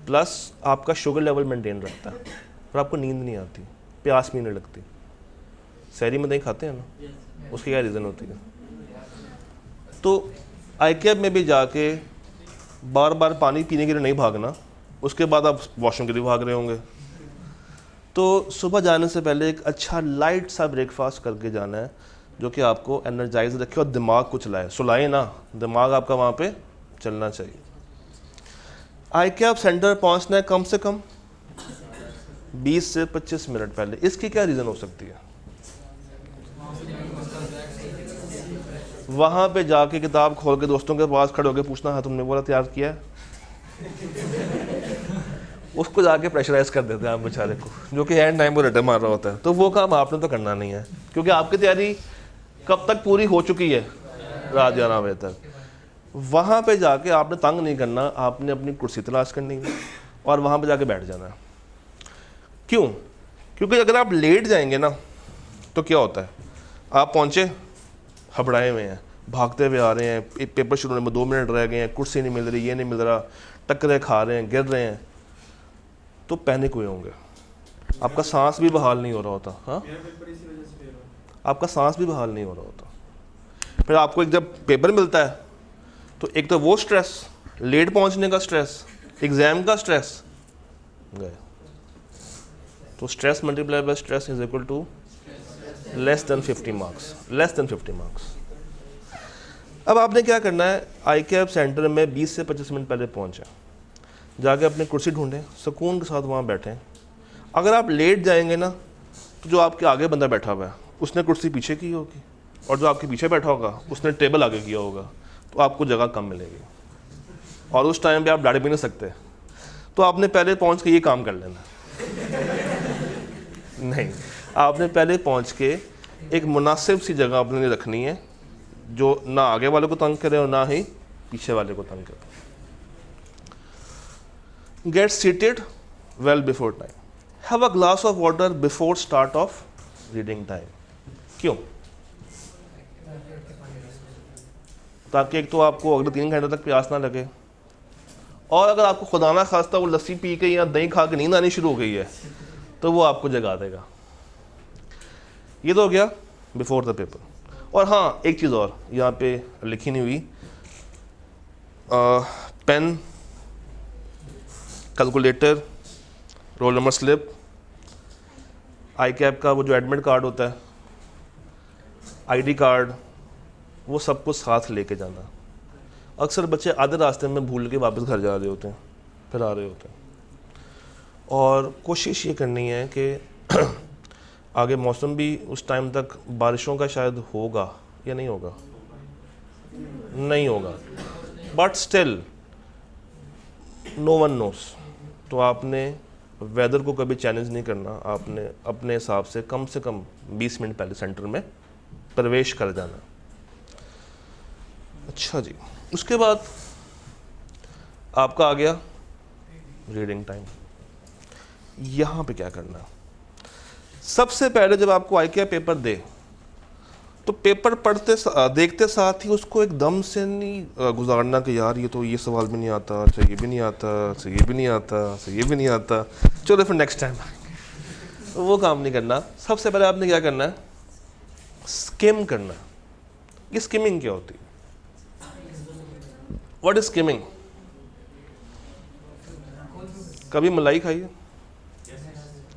प्लस आपका शुगर लेवल मेंटेन रखता है और आपको नींद नहीं आती, प्यास भी नहीं लगती। सहरी में दही खाते हैं ना, उसकी क्या रीज़न होती है? तो आईकेएब में भी जाके बार बार पानी पीने के लिए नहीं भागना, उसके बाद आप वॉशरूम के लिए भाग रहे होंगे। तो सुबह जाने से पहले एक अच्छा लाइट सा ब्रेकफास्ट करके जाना है, जो कि आपको एनर्जाइज रखे और दिमाग को चलाए। सुलाए ना, दिमाग आपका वहाँ पे चलना चाहिए। आईकेएब सेंटर पहुँचना है कम से कम 20 से 25 मिनट पहले। इसकी क्या रीज़न हो सकती है? वहाँ पे जाके किताब खोल के दोस्तों के पास खड़े होकर पूछना, हाँ तुमने बोला तैयार किया है? उसको जाके प्रेशराइज कर देते हैं आप बेचारे को, जो कि एंड टाइम को रट्टे मार रहा होता है। तो वो काम आपने तो करना नहीं है, क्योंकि आपकी तैयारी कब तक पूरी हो चुकी है? रात 11 बजे तक। वहाँ पे जाके आपने तंग नहीं करना, आपने अपनी कुर्सी तलाश करनी है और वहाँ पे जाके बैठ जाना है। क्यों? क्योंकि अगर आप लेट जाएंगे ना तो क्या होता है, आप पहुँचे हबड़ाए हुए हैं, भागते हुए आ रहे हैं, पेपर शुरू होने में 2 मिनट रह गए हैं, कुर्सी नहीं मिल रही, ये नहीं मिल रहा, टक्करे खा रहे हैं, गिर रहे हैं, तो पैनिक हुए होंगे। आपका सांस भी बहाल नहीं हो रहा होता। हाँ, आपका सांस भी बहाल नहीं हो रहा होता। फिर आपको एक जब पेपर मिलता है तो एक तो वो स्ट्रेस, लेट पहुंचने का स्ट्रेस, एग्जाम का स्ट्रेस गए। तो stress multiply by stress is equal to less than 50 marks, less than 50 marks. अब आपने क्या करना है, आईकेएब सेंटर में 20 से 25 मिनट पहले पहुंचे, जाके अपनी कुर्सी ढूंढें, सुकून के साथ वहाँ बैठें। अगर आप लेट जाएंगे ना तो जो आपके आगे बंदा बैठा हुआ है उसने कुर्सी पीछे की होगी, और जो आपके पीछे बैठा होगा उसने टेबल आगे किया होगा, तो आपको जगह कम मिलेगी और उस टाइम पे आप बैठ भी नहीं सकते। तो आपने पहले पहुँच के ये काम कर लेना नहीं, आपने पहले पहुंच के एक मुनासिब सी जगह अपने लिए रखनी है, जो ना आगे वाले को तंग करे और ना ही पीछे वाले को तंग करे। Get seated well before time. Have a glass of water before start of reading time. क्यों? ताकि एक तो आपको अगले 3 घंटे तक प्यास ना लगे, और अगर आपको खुदा ना खास्ता वो लस्सी पी के या दही खा के नींद आनी शुरू हो गई है तो वो आपको जगा देगा। ये तो हो गया बिफोर द पेपर। और हाँ, एक चीज़ और यहाँ पे लिखी नहीं हुई, pen, calculator, roll number slip, eye cap का वो जो एडमिट कार्ड होता है, आईडी कार्ड, वो सब कुछ साथ लेके जाना। अक्सर बच्चे आधे रास्ते में भूल के वापस घर जा रहे होते हैं, फिर आ रहे होते हैं। और कोशिश ये करनी है कि आगे मौसम भी उस टाइम तक बारिशों का शायद होगा या नहीं होगा, नहीं होगा, but still no one knows. तो आपने वेदर को कभी चैलेंज नहीं करना, आपने अपने हिसाब से कम 20 मिनट पहले सेंटर में प्रवेश कर जाना। अच्छा जी, उसके बाद आपका आ गया रीडिंग टाइम। यहाँ पे क्या करना, सबसे पहले जब आपको आईक्यू पेपर दे तो पेपर पढ़ते देखते साथ ही उसको एकदम से नहीं गुजारना कि यार ये तो ये सवाल भी नहीं आता, अच्छा ये भी नहीं आता, अच्छा ये भी नहीं आता, अच्छा ये भी नहीं आता, चलो फिर नेक्स्ट टाइम। तो वो काम नहीं करना। सबसे पहले आपने क्या करना है, स्किम करना। ये स्किमिंग क्या होती है? What is skimming? कभी मलाई खाई है?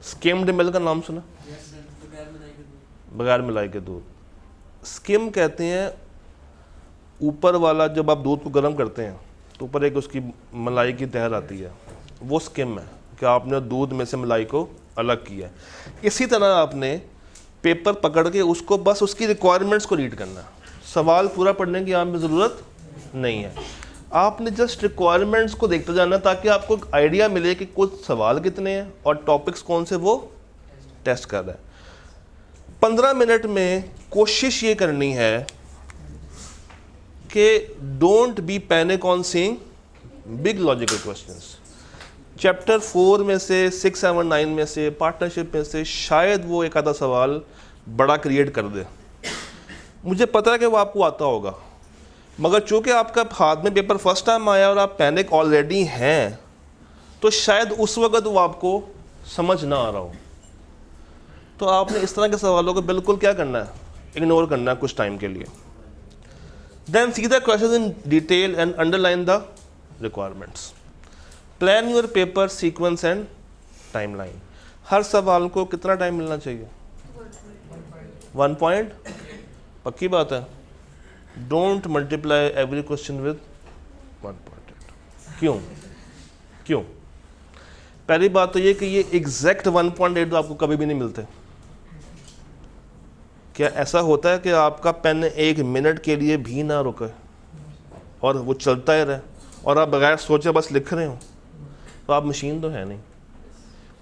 स्किम्ड मिल्क का नाम सुना? बगैर मलाई के दूध। स्किम कहते हैं ऊपर वाला, जब आप दूध को गर्म करते हैं तो ऊपर एक उसकी मलाई की तहर आती है, वो स्किम है कि आपने दूध में से मलाई को अलग किया है। इसी तरह आपने पेपर पकड़ के उसको बस उसकी रिक्वायरमेंट्स को रीड करना। सवाल पूरा पढ़ने की आपकी ज़रूरत नहीं है, आपने जस्ट रिक्वायरमेंट्स को देखते जाना ताकि आपको आइडिया मिले कि कुछ सवाल कितने हैं और टॉपिक्स कौन से वो टेस्ट कर रहा है। 15 मिनट में कोशिश ये करनी है कि don't be panic on seeing big logical questions. Chapter 4 में से 6, 7, 9 में से, पार्टनरशिप में से शायद वो एक आधा सवाल बड़ा क्रिएट कर दे। मुझे पता है कि वो आपको आता होगा, मगर चूंकि आपका हाथ में पेपर फर्स्ट टाइम आया और आप पैनिक ऑलरेडी हैं, तो शायद उस वक्त वो आपको समझ ना आ रहा हो। तो आपने इस तरह के सवालों को बिल्कुल क्या करना है, इग्नोर करना है कुछ टाइम के लिए। Then see the questions in detail and underline the requirements. Plan your paper sequence and timeline. हर सवाल को कितना टाइम मिलना चाहिए? 1 पॉइंट। पक्की बात है, don't multiply every question with 1.8। क्यों? पहली बात तो ये कि ये एग्जैक्ट 1.8 तो आपको कभी भी नहीं मिलते। क्या ऐसा होता है कि आपका पेन 1 मिनट के लिए भी ना रुके और वो चलता ही रहे और आप बगैर सोचे बस लिख रहे हो? तो आप मशीन तो है नहीं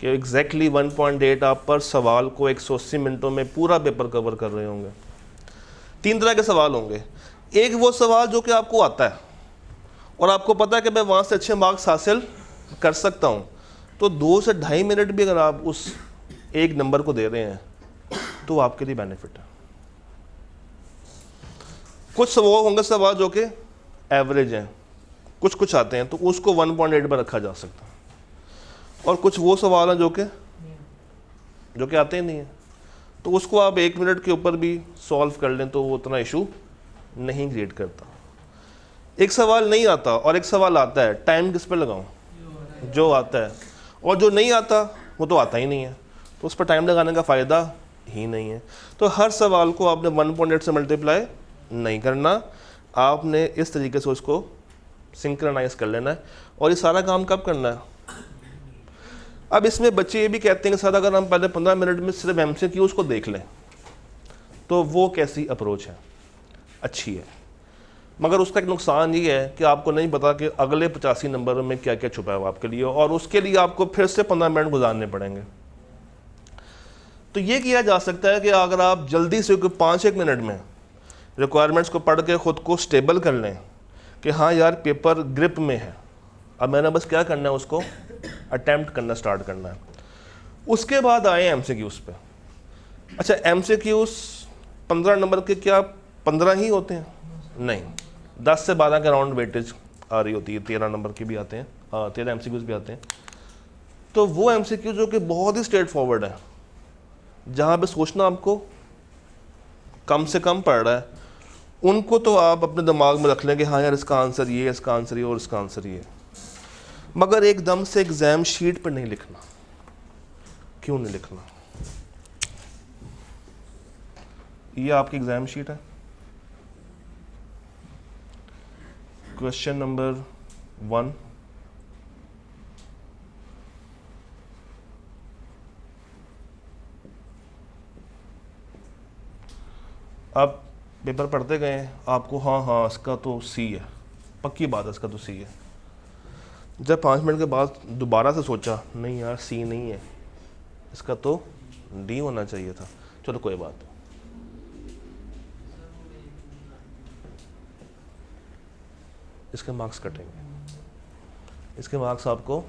कि एग्जैक्टली 1.8 आप पर सवाल को 180 मिनटों में पूरा पेपर कवर कर रहे होंगे। 3 तरह के सवाल होंगे। एक वो सवाल जो कि आपको आता है और आपको पता है कि मैं वहाँ से अच्छे मार्क्स हासिल कर सकता हूँ, तो 2 से 2.5 मिनट भी अगर आप उस एक नंबर को दे रहे हैं तो आपके लिए बेनिफिट है। कुछ वो होंगे सवाल जो कि एवरेज हैं, कुछ आते हैं, तो उसको 1.8 पर रखा जा सकता है। और कुछ वो सवाल हैं जो कि आते ही नहीं हैं, तो उसको आप 1 मिनट के ऊपर भी सॉल्व कर लें तो वो उतना इशू नहीं क्रिएट करता। एक सवाल नहीं आता और एक सवाल आता है, टाइम किस पे लगाऊं? जो आता है। और जो नहीं आता वो तो आता ही नहीं है, तो उस पर टाइम लगाने का फ़ायदा ही नहीं है। तो हर सवाल को आपने 1.8 से मल्टीप्लाई नहीं करना, आपने इस तरीके से उसको सिंक्रनाइज कर लेना है। और ये सारा काम कब करना है? अब इसमें बच्चे ये भी कहते हैं कि सर अगर हम पहले 15 मिनट में सिर्फ MCQs को देख लें तो वो कैसी अप्रोच है? अच्छी है, मगर उसका एक नुकसान ये है कि आपको नहीं पता कि अगले 85 नंबर में क्या क्या छुपा है आपके लिए, और उसके लिए आपको फिर से 15 मिनट गुजारने पड़ेंगे। तो ये किया जा सकता है कि अगर आप जल्दी से 5-1 मिनट में रिक्वायरमेंट्स को पढ़ के ख़ुद को स्टेबल कर लें कि हाँ यार पेपर ग्रिप में है, अब मैंने बस क्या करना है, उसको अटैम्प्ट करना स्टार्ट करना है। उसके बाद आए MCQs पे। अच्छा, MCQs 15 नंबर के क्या 15 ही होते हैं? नहीं, 10 से 12 के राउंड वेटेज आ रही होती है, 13 नंबर के भी आते हैं, 13 MCQs भी आते हैं। तो वो MCQ जो कि बहुत ही स्ट्रेट फॉरवर्ड है, जहाँ पे सोचना आपको कम से कम पड़ रहा है, उनको तो आप अपने दिमाग में रख लें कि हाँ यार इसका आंसर ये, इसका आंसर ये और इसका आंसर ये, मगर एकदम से एग्ज़ाम शीट पर नहीं लिखना। क्यों नहीं लिखना। ये आपकी एग्जाम शीट है, क्वेश्चन नंबर 1, आप पेपर पढ़ते गए आपको हाँ इसका तो सी है, पक्की बात है इसका तो सी है। जब 5 मिनट के बाद दोबारा से सोचा नहीं यार सी नहीं है, इसका तो डी होना चाहिए था। चलो कोई बात नहीं, इसके मार्क्स कटेंगे, इसके मार्क्स आपको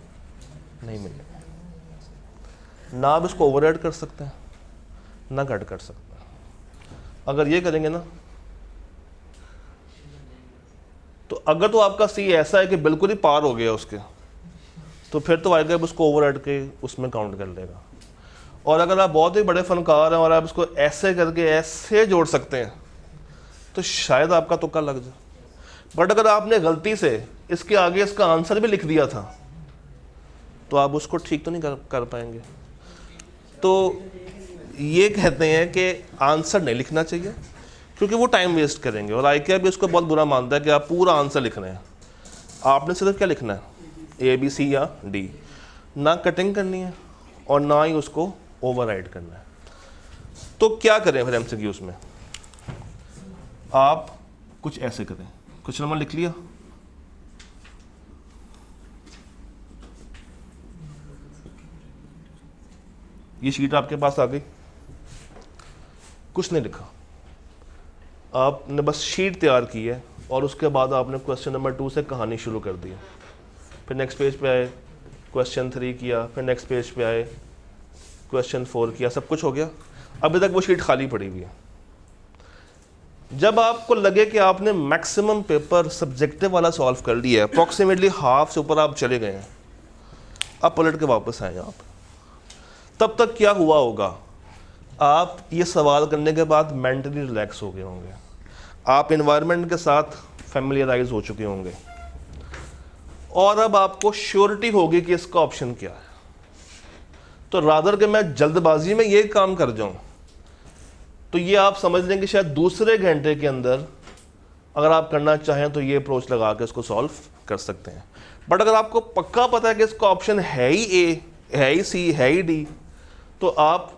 नहीं मिलेंगे। ना आप इसको ओवर कर सकते हैं ना कट कर सकते हैं। अगर ये करेंगे ना तो अगर तो आपका सी ऐसा है कि बिल्कुल ही पार हो गया उसके, तो फिर तो आएगा उसको ओवर के उसमें काउंट कर लेगा। और अगर आप बहुत ही बड़े फनकार हैं और आप इसको ऐसे करके ऐसे जोड़ सकते हैं तो शायद आपका तुक्का लग जाए। बट अगर आपने गलती से इसके आगे इसका आंसर भी लिख दिया था तो आप उसको ठीक तो नहीं कर पाएंगे। तो ये कहते हैं कि आंसर नहीं लिखना चाहिए क्योंकि वो टाइम वेस्ट करेंगे, और IQ भी उसको बहुत बुरा मानता है कि आप पूरा आंसर लिख रहे हैं। आपने सिर्फ क्या लिखना है, A B C या D, ना कटिंग करनी है और ना ही उसको ओवरराइड करना है। तो क्या करें फिर MCQs में, आप कुछ ऐसे करें। क्वेश्चन नंबर लिख लिया, ये शीट आपके पास आ गई, कुछ नहीं लिखा, आपने बस शीट तैयार की है और उसके बाद आपने क्वेश्चन नंबर 2 से कहानी शुरू कर दी। फिर नेक्स्ट पेज पे आए, क्वेश्चन 3 किया, फिर नेक्स्ट पेज पे आए, क्वेश्चन 4 किया, सब कुछ हो गया। अभी तक वो शीट खाली पड़ी हुई है। जब आपको लगे कि आपने मैक्सिमम पेपर सब्जेक्टिव वाला सॉल्व कर लिया है, अप्रॉक्सीमेटली हाफ से ऊपर आप चले गए हैं, अब पलट के वापस आए आप, तब तक क्या हुआ होगा, आप ये सवाल करने के बाद मेंटली रिलैक्स हो गए होंगे, आप एनवायरनमेंट के साथ फैमिलियराइज हो चुके होंगे और अब आपको श्योरिटी होगी कि इसका ऑप्शन क्या है। तो रादर कि मैं जल्दबाजी में ये काम कर जाऊं, तो ये आप समझ लें कि शायद दूसरे घंटे के अंदर अगर आप करना चाहें तो ये अप्रोच लगा के इसको सॉल्व कर सकते हैं। बट अगर आपको पक्का पता है कि इसका ऑप्शन है ही ए, है ही सी, है ही डी, तो आप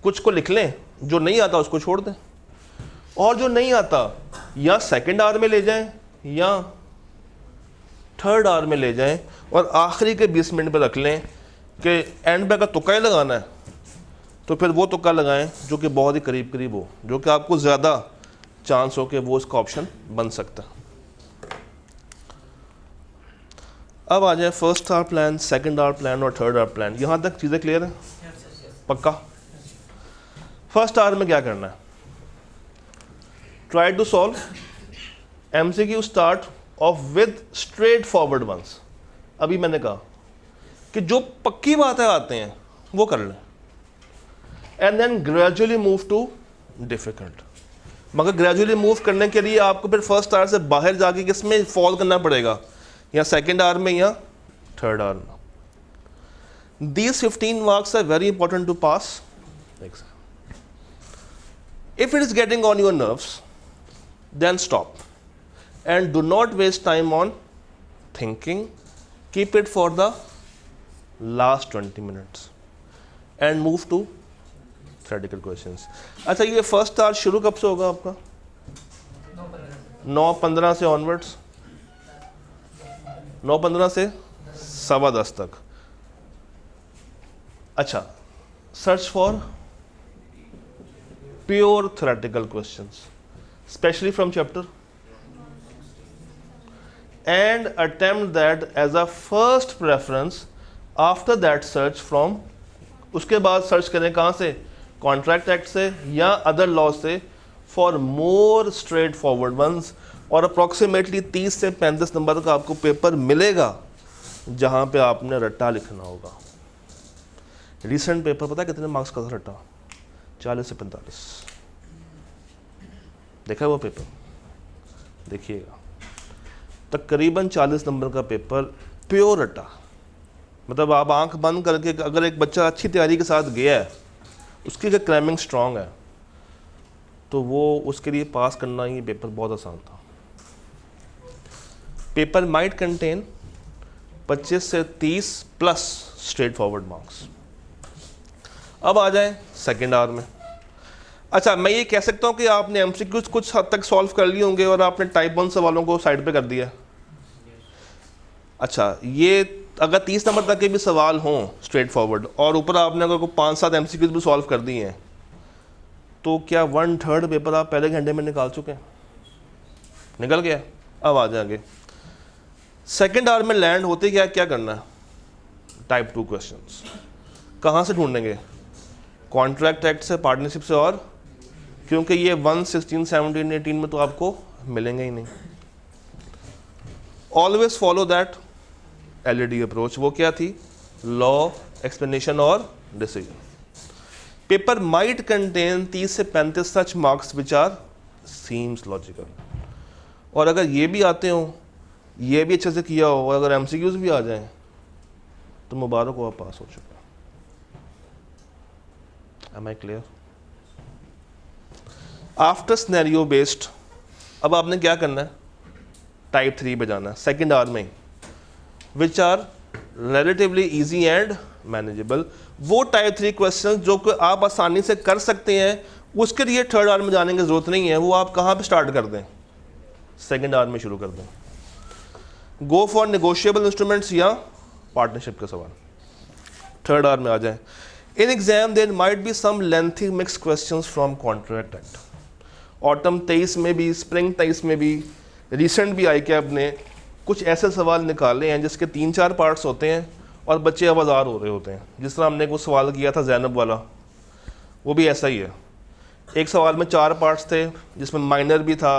कुछ को लिख लें, जो नहीं आता उसको छोड़ दें, और जो नहीं आता या सेकंड आवर में ले जाएं या थर्ड आवर में ले जाएं और आखिरी के 20 मिनट पे रख लें कि एंड पे अगर तुक्का ही लगाना है तो फिर वो तुक्का लगाएं जो कि बहुत ही करीब करीब हो, जो कि आपको ज़्यादा चांस हो कि वो इसका ऑप्शन बन सकता है। अब आ जाए first hour plan, second hour plan और थर्ड आवर प्लान। यहाँ तक चीज़ें क्लियर हैं? पक्का? फर्स्ट आवर में क्या करना है, try to solve MCQ start off with straight forward ones. अभी मैंने कहा कि जो पक्की बातें आते हैं वो कर लें and then gradually move to difficult. मगर ग्रेजुअली मूव करने के लिए आपको फिर फर्स्ट आवर से बाहर जाके किसमें फॉल करना पड़ेगा, या सेकेंड आवर में या थर्ड आवर में। These 15 marks are very important to pass exam. If it is getting on your nerves, then stop and do not waste time on thinking. Keep it for the last 20 minutes and move to theoretical questions. अच्छा, ये first hour शुरू कब से होगा आपका? 9:15 से onwards, 9:15 से 10:15 तक। अच्छा, search for pure theoretical questions, especially from chapter, and attempt that as a first preference. After that search from, उसके बाद सर्च करें कहाँ से, कॉन्ट्रैक्ट एक्ट से या अदर लॉ से, for more straight forward ones. और अप्रॉक्सीमेटली 30 से 35 नंबर का आपको पेपर मिलेगा जहाँ पे आपने रट्टा लिखना होगा। रिसेंट पेपर पता है कितने मार्क्स का था रट्टा? 40 से 45। देखा है वो पेपर? देखिएगा, तकरीबन 40 नंबर का पेपर प्योर रट्टा, मतलब आप आंख बंद करके अगर एक बच्चा अच्छी तैयारी के साथ गया है, उसकी अगर क्रैमिंग स्ट्रांग है, तो वो उसके लिए पास करना ये पेपर बहुत आसान था। पेपर माइट कंटेन 25 से 30 प्लस स्ट्रेट फॉरवर्ड मार्क्स। अब आ जाए सेकेंड आवर में। अच्छा, मैं ये कह सकता हूँ कि आपने एमसीक्यूज कुछ हद तक सॉल्व कर लिए होंगे और आपने टाइप 1 सवालों को साइड पे कर दिया। अच्छा, ये अगर 30 नंबर तक के भी सवाल हों स्ट्रेट फॉरवर्ड और ऊपर आपने अगर 5-7 एमसीक्यूज भी सॉल्व कर दिए हैं, तो क्या 1/3 पेपर आप पहले घंटे में निकाल चुके हैं? निकल गया। अब आ जाएंगे सेकेंड आवर में लैंड होते क्या करना है? टाइप 2 क्वेश्चंस कहाँ से ढूंढेंगे? कॉन्ट्रैक्ट एक्ट से, पार्टनरशिप से, और क्योंकि ये 1, 16, 17, 18 में तो आपको मिलेंगे ही नहीं। Always follow that LED approach. वो क्या थी? लॉ, एक्सप्लेनेशन और डिसीजन। पेपर माइट कंटेन 30 से 35 such marks which are seems logical. और अगर ये भी आते हो, ये भी अच्छे से किया हो, और अगर एमसीक्यूज भी आ जाएं, तो मुबारक हो, आप पास हो चुके हैं। Am I clear? After scenario based अब आपने क्या करना है? टाइप 3 पे जाना है सेकेंड आवर में, which are relatively easy and manageable. वो टाइप 3 क्वेश्चन जो कि आप आसानी से कर सकते हैं, उसके लिए थर्ड आवर में जाने की जरूरत नहीं है। वो आप कहाँ पे स्टार्ट कर दें? सेकेंड आवर में शुरू कर दें। गो फॉर नेगोशिएबल इंस्ट्रूमेंट्स या पार्टनरशिप के सवाल थर्ड आवर में आ जाएं। In exam there might be some lengthy mix questions from contract act. Autumn 23 में भी, स्प्रिंग 23 में भी, रिसेंट भी आई कैब ने कुछ ऐसे सवाल निकाले हैं जिसके 3-4 पार्ट्स होते हैं और बच्चे आवाज़ार हो रहे होते हैं। जिस तरह हमने कुछ सवाल किया था जैनब वाला, वो भी ऐसा ही है। एक सवाल में 4 पार्ट्स थे जिसमें माइनर भी था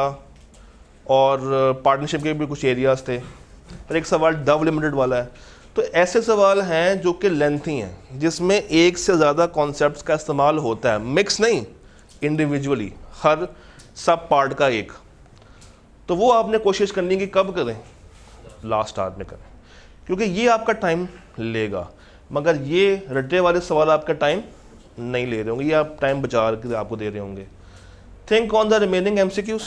और पार्टनरशिप के भी कुछ एरियाज थे, पर एक सवाल डब लिमिटेड वाला है। तो ऐसे सवाल हैं जो कि लेंथी हैं, जिसमें एक से ज़्यादा कॉन्सेप्ट्स का इस्तेमाल होता है, मिक्स नहीं, इंडिविजुअली, हर सब पार्ट का एक। तो वो आपने कोशिश करनी है कि कब करें? लास्ट आवर में करें, क्योंकि ये आपका टाइम लेगा, मगर ये रट्टे वाले सवाल आपका टाइम नहीं ले रहे होंगे, ये आप टाइम बचा के आपको दे रहे होंगे। Think on the remaining MCQs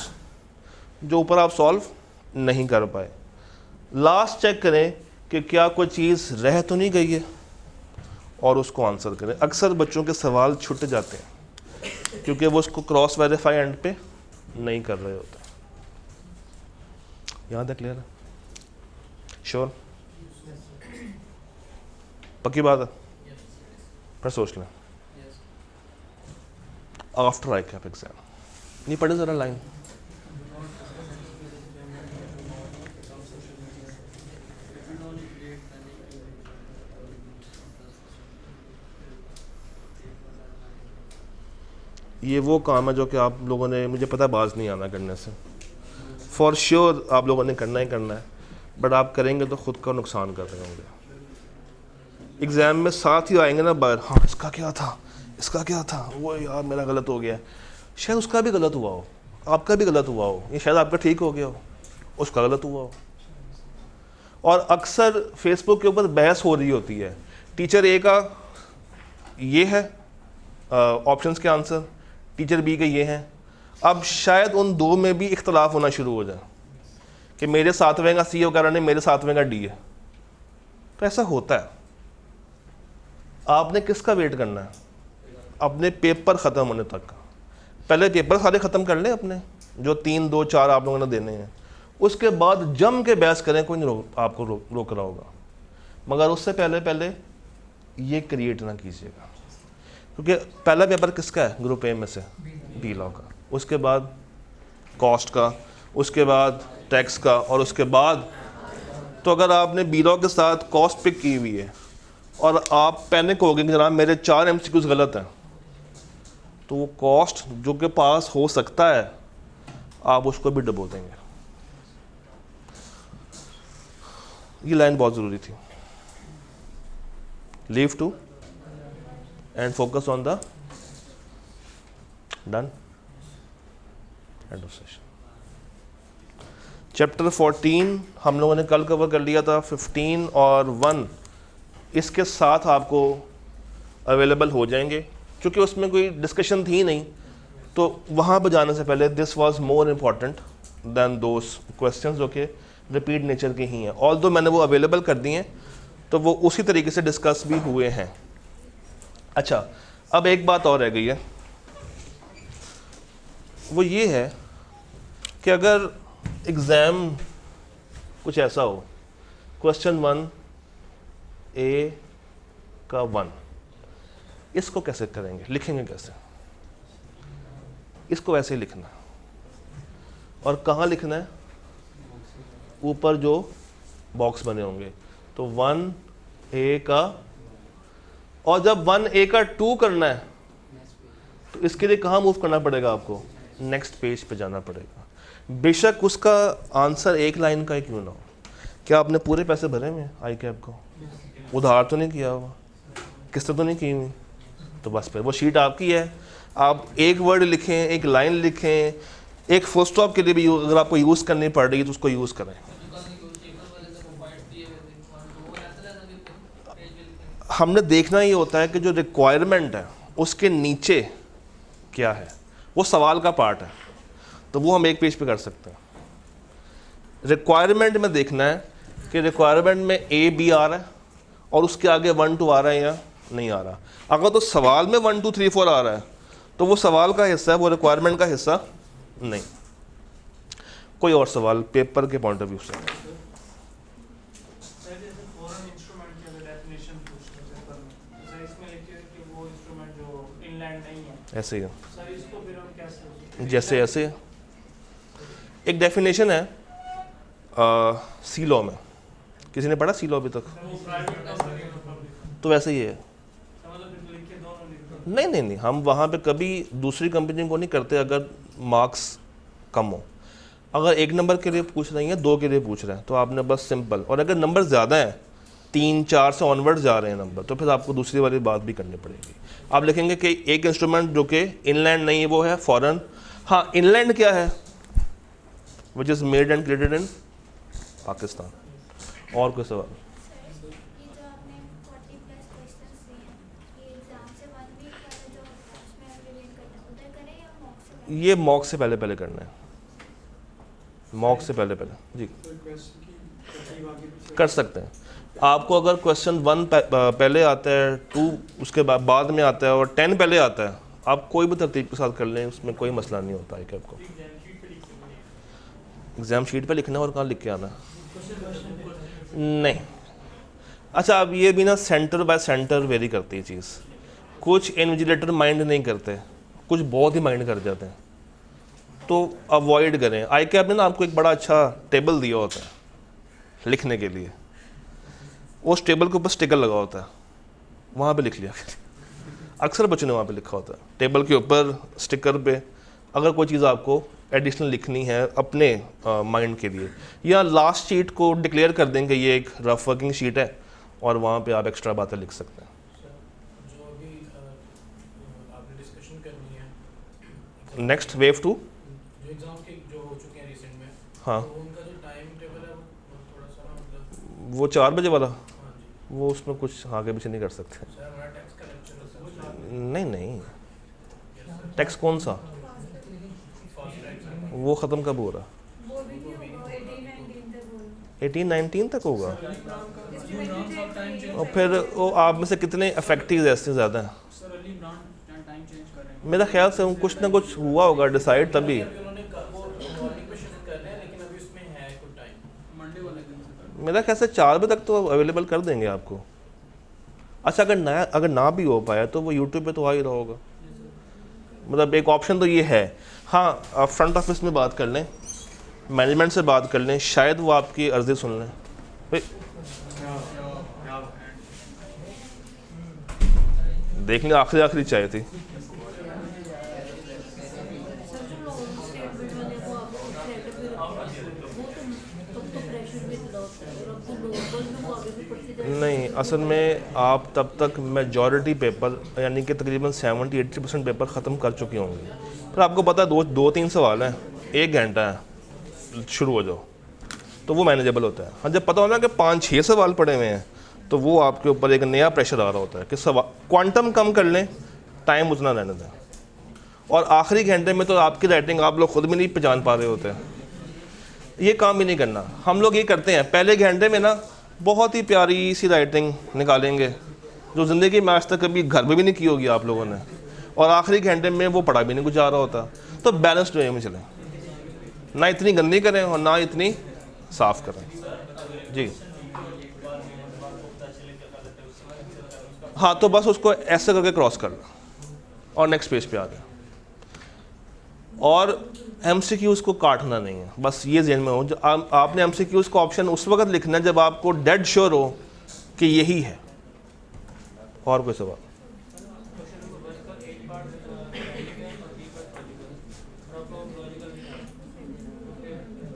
जो ऊपर आप सॉल्व नहीं कर पाए। लास्ट चेक करें कि क्या कोई चीज़ रह तो नहीं गई है और उसको आंसर करें। अक्सर बच्चों के सवाल छूट जाते हैं क्योंकि वो उसको क्रॉस वेरीफाई एंड पे नहीं कर रहे होते। यहाँ तक क्लियर है? श्योर? पक्की बात है? फिर सोच लें। आफ्टर आई कैप एग्जाम नहीं पढ़े ज़रा लाइन। ये वो काम है जो कि आप लोगों ने, मुझे पता है बाज नहीं आना करने से, फॉर श्योर आप लोगों ने करना ही करना है, बट आप करेंगे तो ख़ुद का नुकसान कर रहे होंगे। एग्ज़ाम में साथ ही आएंगे ना बाहर, हाँ इसका क्या था, इसका क्या था, वो यार मेरा गलत हो गया। शायद उसका भी गलत हुआ हो, आपका भी गलत हुआ हो, ये शायद आपका ठीक हो गया हो, उसका गलत हुआ हो। और अक्सर फेसबुक के ऊपर बहस हो रही होती है, टीचर ए का ये है ऑप्शंस के आंसर, टीचर बी के ये हैं। अब शायद उन दो में भी इख्तलाफ होना शुरू हो जाए कि मेरे 7वें का सी वगैरह नहीं, मेरे 7वें का डी है। तो ऐसा होता है। आपने किसका वेट करना है? अपने पेपर ख़त्म होने तक का। पहले पेपर सारे ख़त्म कर लें अपने, जो 3, 2, 4 आप लोगों ने देने हैं, उसके बाद जम के बहस करें, कोई नहीं आपको रोक रहा होगा, मगर उससे पहले ये क्रिएट ना कीजिएगा, क्योंकि पहला पेपर किसका है ग्रुप ए में से? बी लॉ का, उसके बाद कॉस्ट का, उसके बाद टैक्स का, और उसके बाद तो अगर आपने बी लॉ के साथ कॉस्ट पिक की हुई है और आप पैनिक हो गए कि जनाब मेरे 4 एमसीक्यूज गलत हैं, तो वो कॉस्ट जो के पास हो सकता है आप उसको भी डबो देंगे। ये लाइन बहुत ज़रूरी थी। Leave two and focus on the done end of session. Chapter 14 हम लोगों ने कल कवर कर लिया था। 15 और 1 इसके साथ आपको अवेलेबल हो जाएंगे। क्योंकि उसमें कोई डिस्कशन थी नहीं, तो वहाँ पर जाने से पहले this was more important than those questions जो कि रिपीट नेचर के ही हैं। ऑल दो मैंने वो अवेलेबल कर दिए हैं, तो वो उसी तरीके से डिस्कस भी हुए हैं। अच्छा, अब एक बात और रह गई है, वो ये है कि अगर एग्ज़ाम कुछ ऐसा हो, क्वेश्चन 1 A का 1, इसको कैसे करेंगे, लिखेंगे कैसे? इसको ऐसे ही लिखना है। और कहाँ लिखना है? ऊपर जो बॉक्स बने होंगे, तो 1A का, और जब 1A का 2 करना है तो इसके लिए कहाँ मूव करना पड़ेगा आपको? नेक्स्ट पेज पे जाना पड़ेगा। बेशक उसका आंसर एक लाइन का ही क्यों ना हो। क्या आपने पूरे पैसे भरे हुए हैं आई कैब को? उधार तो नहीं किया हुआ, किस्त तो नहीं की हुई, तो बस फिर वो शीट आपकी है। आप एक वर्ड लिखें, एक लाइन लिखें, एक फुल स्टॉप के लिए भी अगर आपको यूज़ करनी पड़ रही है तो उसको यूज़ करें। हमने देखना ही होता है कि जो रिक्वायरमेंट है उसके नीचे क्या है, वो सवाल का पार्ट है, तो वो हम एक पेज पे कर सकते हैं। रिक्वायरमेंट में देखना है कि रिक्वायरमेंट में A B आ रहा है और उसके आगे 1 2 आ रहा है या नहीं आ रहा। अगर तो सवाल में 1 2 3 4 आ रहा है तो वो सवाल का हिस्सा है, वो रिक्वायरमेंट का हिस्सा नहीं। कोई और सवाल पेपर के पॉइंट ऑफ व्यू से? ऐसे ही है, जैसे ऐसे एक डेफिनेशन है सी लॉ में। किसी ने पढ़ा सी लॉ अभी तक? तो वैसे ही है। नहीं, हम वहाँ पे कभी दूसरी कंपनी को नहीं करते अगर मार्क्स कम हो। अगर 1 नंबर के लिए पूछ रही हैं, 2 के लिए पूछ रहे हैं, तो आपने बस सिंपल, और अगर नंबर ज़्यादा है 3 4 से ऑनवर्ड जा रहे हैं नंबर, तो फिर आपको दूसरी वाली बात भी करनी पड़ेगी। आप लिखेंगे कि एक इंस्ट्रूमेंट जो कि इनलैंड नहीं है वो है फॉरेन। हाँ, इनलैंड क्या है? Which is made and created in Pakistan. और कोई सवाल? ये मॉक से पहले करना है, मॉक से पहले जी कर सकते हैं। आपको अगर क्वेश्चन 1 पहले आता है, 2 उसके बाद में आता है और 10 पहले आता है, आप कोई भी तरतीब के साथ कर लें, उसमें कोई मसला नहीं होता है कि आपको एग्ज़ाम शीट पे लिखना है और कहाँ लिख के आना नहीं। अच्छा, अब ये भी ना सेंटर बाय सेंटर वेरी करती है चीज़। कुछ इन्विजिलेटर माइंड नहीं करते, कुछ बहुत ही माइंड कर जाते हैं, तो अवॉइड करें। आई कैब ने ना आपको एक बड़ा अच्छा टेबल दिया होता है लिखने के लिए, उस टेबल के ऊपर स्टिकर लगा होता है, वहाँ पे लिख लिया। अक्सर बच्चों ने वहाँ पे लिखा होता है टेबल के ऊपर स्टिकर पे, अगर कोई चीज़ आपको एडिशनल लिखनी है अपने माइंड के लिए, या लास्ट शीट को डिक्लेयर कर देंगे ये एक रफ वर्किंग शीट है और वहाँ पे आप एक्स्ट्रा बातें लिख सकते हैं। जो अभी आपने डिस्कशन करनी है नेक्स्ट वेव 2 जो एग्जाम के जो हो चुके हैं रिसेंट में, हाँ, तो उनका जो टाइम टेबल है वो थोड़ा सा ना मतलब वो 4 बजे वाला, हाँ जी वो उसमें कुछ आगे पीछे नहीं कर सकते। सर, हमारा टैक्स का लेक्चर नहीं, टैक्स कौन सा? वो ख़त्म कब हो रहा? 18-19 तक होगा। और फिर वो आप में से कितने इफेक्टिव ऐसे ज़्यादा हैं? मेरा ख्याल से कुछ ना कुछ हुआ होगा डिसाइड तभी। मेरा ख्याल से 4 बजे तक तो अवेलेबल कर देंगे आपको। अच्छा, अगर ना भी हो पाया तो वो यूट्यूब पे तो आ ही रहा होगा। मतलब एक ऑप्शन तो ये है। हाँ, आप फ्रंट ऑफिस में बात कर लें, मैनेजमेंट से बात कर लें, शायद वो आपकी अर्जी सुन लें। देख लें, आखिरी चाय थी। नहीं, असल में आप तब तक मेजॉरिटी पेपर यानी कि तकरीबन 70-80% पेपर ख़त्म कर चुके होंगे। फिर आपको पता है 2-3 सवाल हैं, 1 घंटा है, शुरू हो जाओ, तो वो मैनेजेबल होता है। हाँ, जब पता होना कि 5-6 सवाल पड़े हुए हैं तो वो आपके ऊपर एक नया प्रेशर आ रहा होता है कि सब क्वांटम कम कर लें, टाइम उतना रहने दें। और आखिरी घंटे में तो आपकी राइटिंग आप लोग खुद भी नहीं पहचान पा रहे होते हैं। ये काम भी नहीं करना। हम लोग ये करते हैं, पहले घंटे में ना बहुत ही प्यारी सी राइटिंग निकालेंगे जो ज़िंदगी में आज तक कभी घर में भी नहीं की होगी आप लोगों ने, और आखिरी घंटे में वो पढ़ा भी नहीं कुछ जा रहा होता। तो बैलेंस्ड वे में चलें, ना इतनी गंदी करें और ना इतनी साफ़ करें। जी हाँ, तो बस उसको ऐसे करके क्रॉस कर लो और नेक्स्ट पेज पे आ गया। और MCQs को काटना नहीं है, बस ये ज़हन में हो। जो आपने MCQs का ऑप्शन उस वक्त लिखना है जब आपको डेड श्योर हो कि यही है। और कोई सवाल?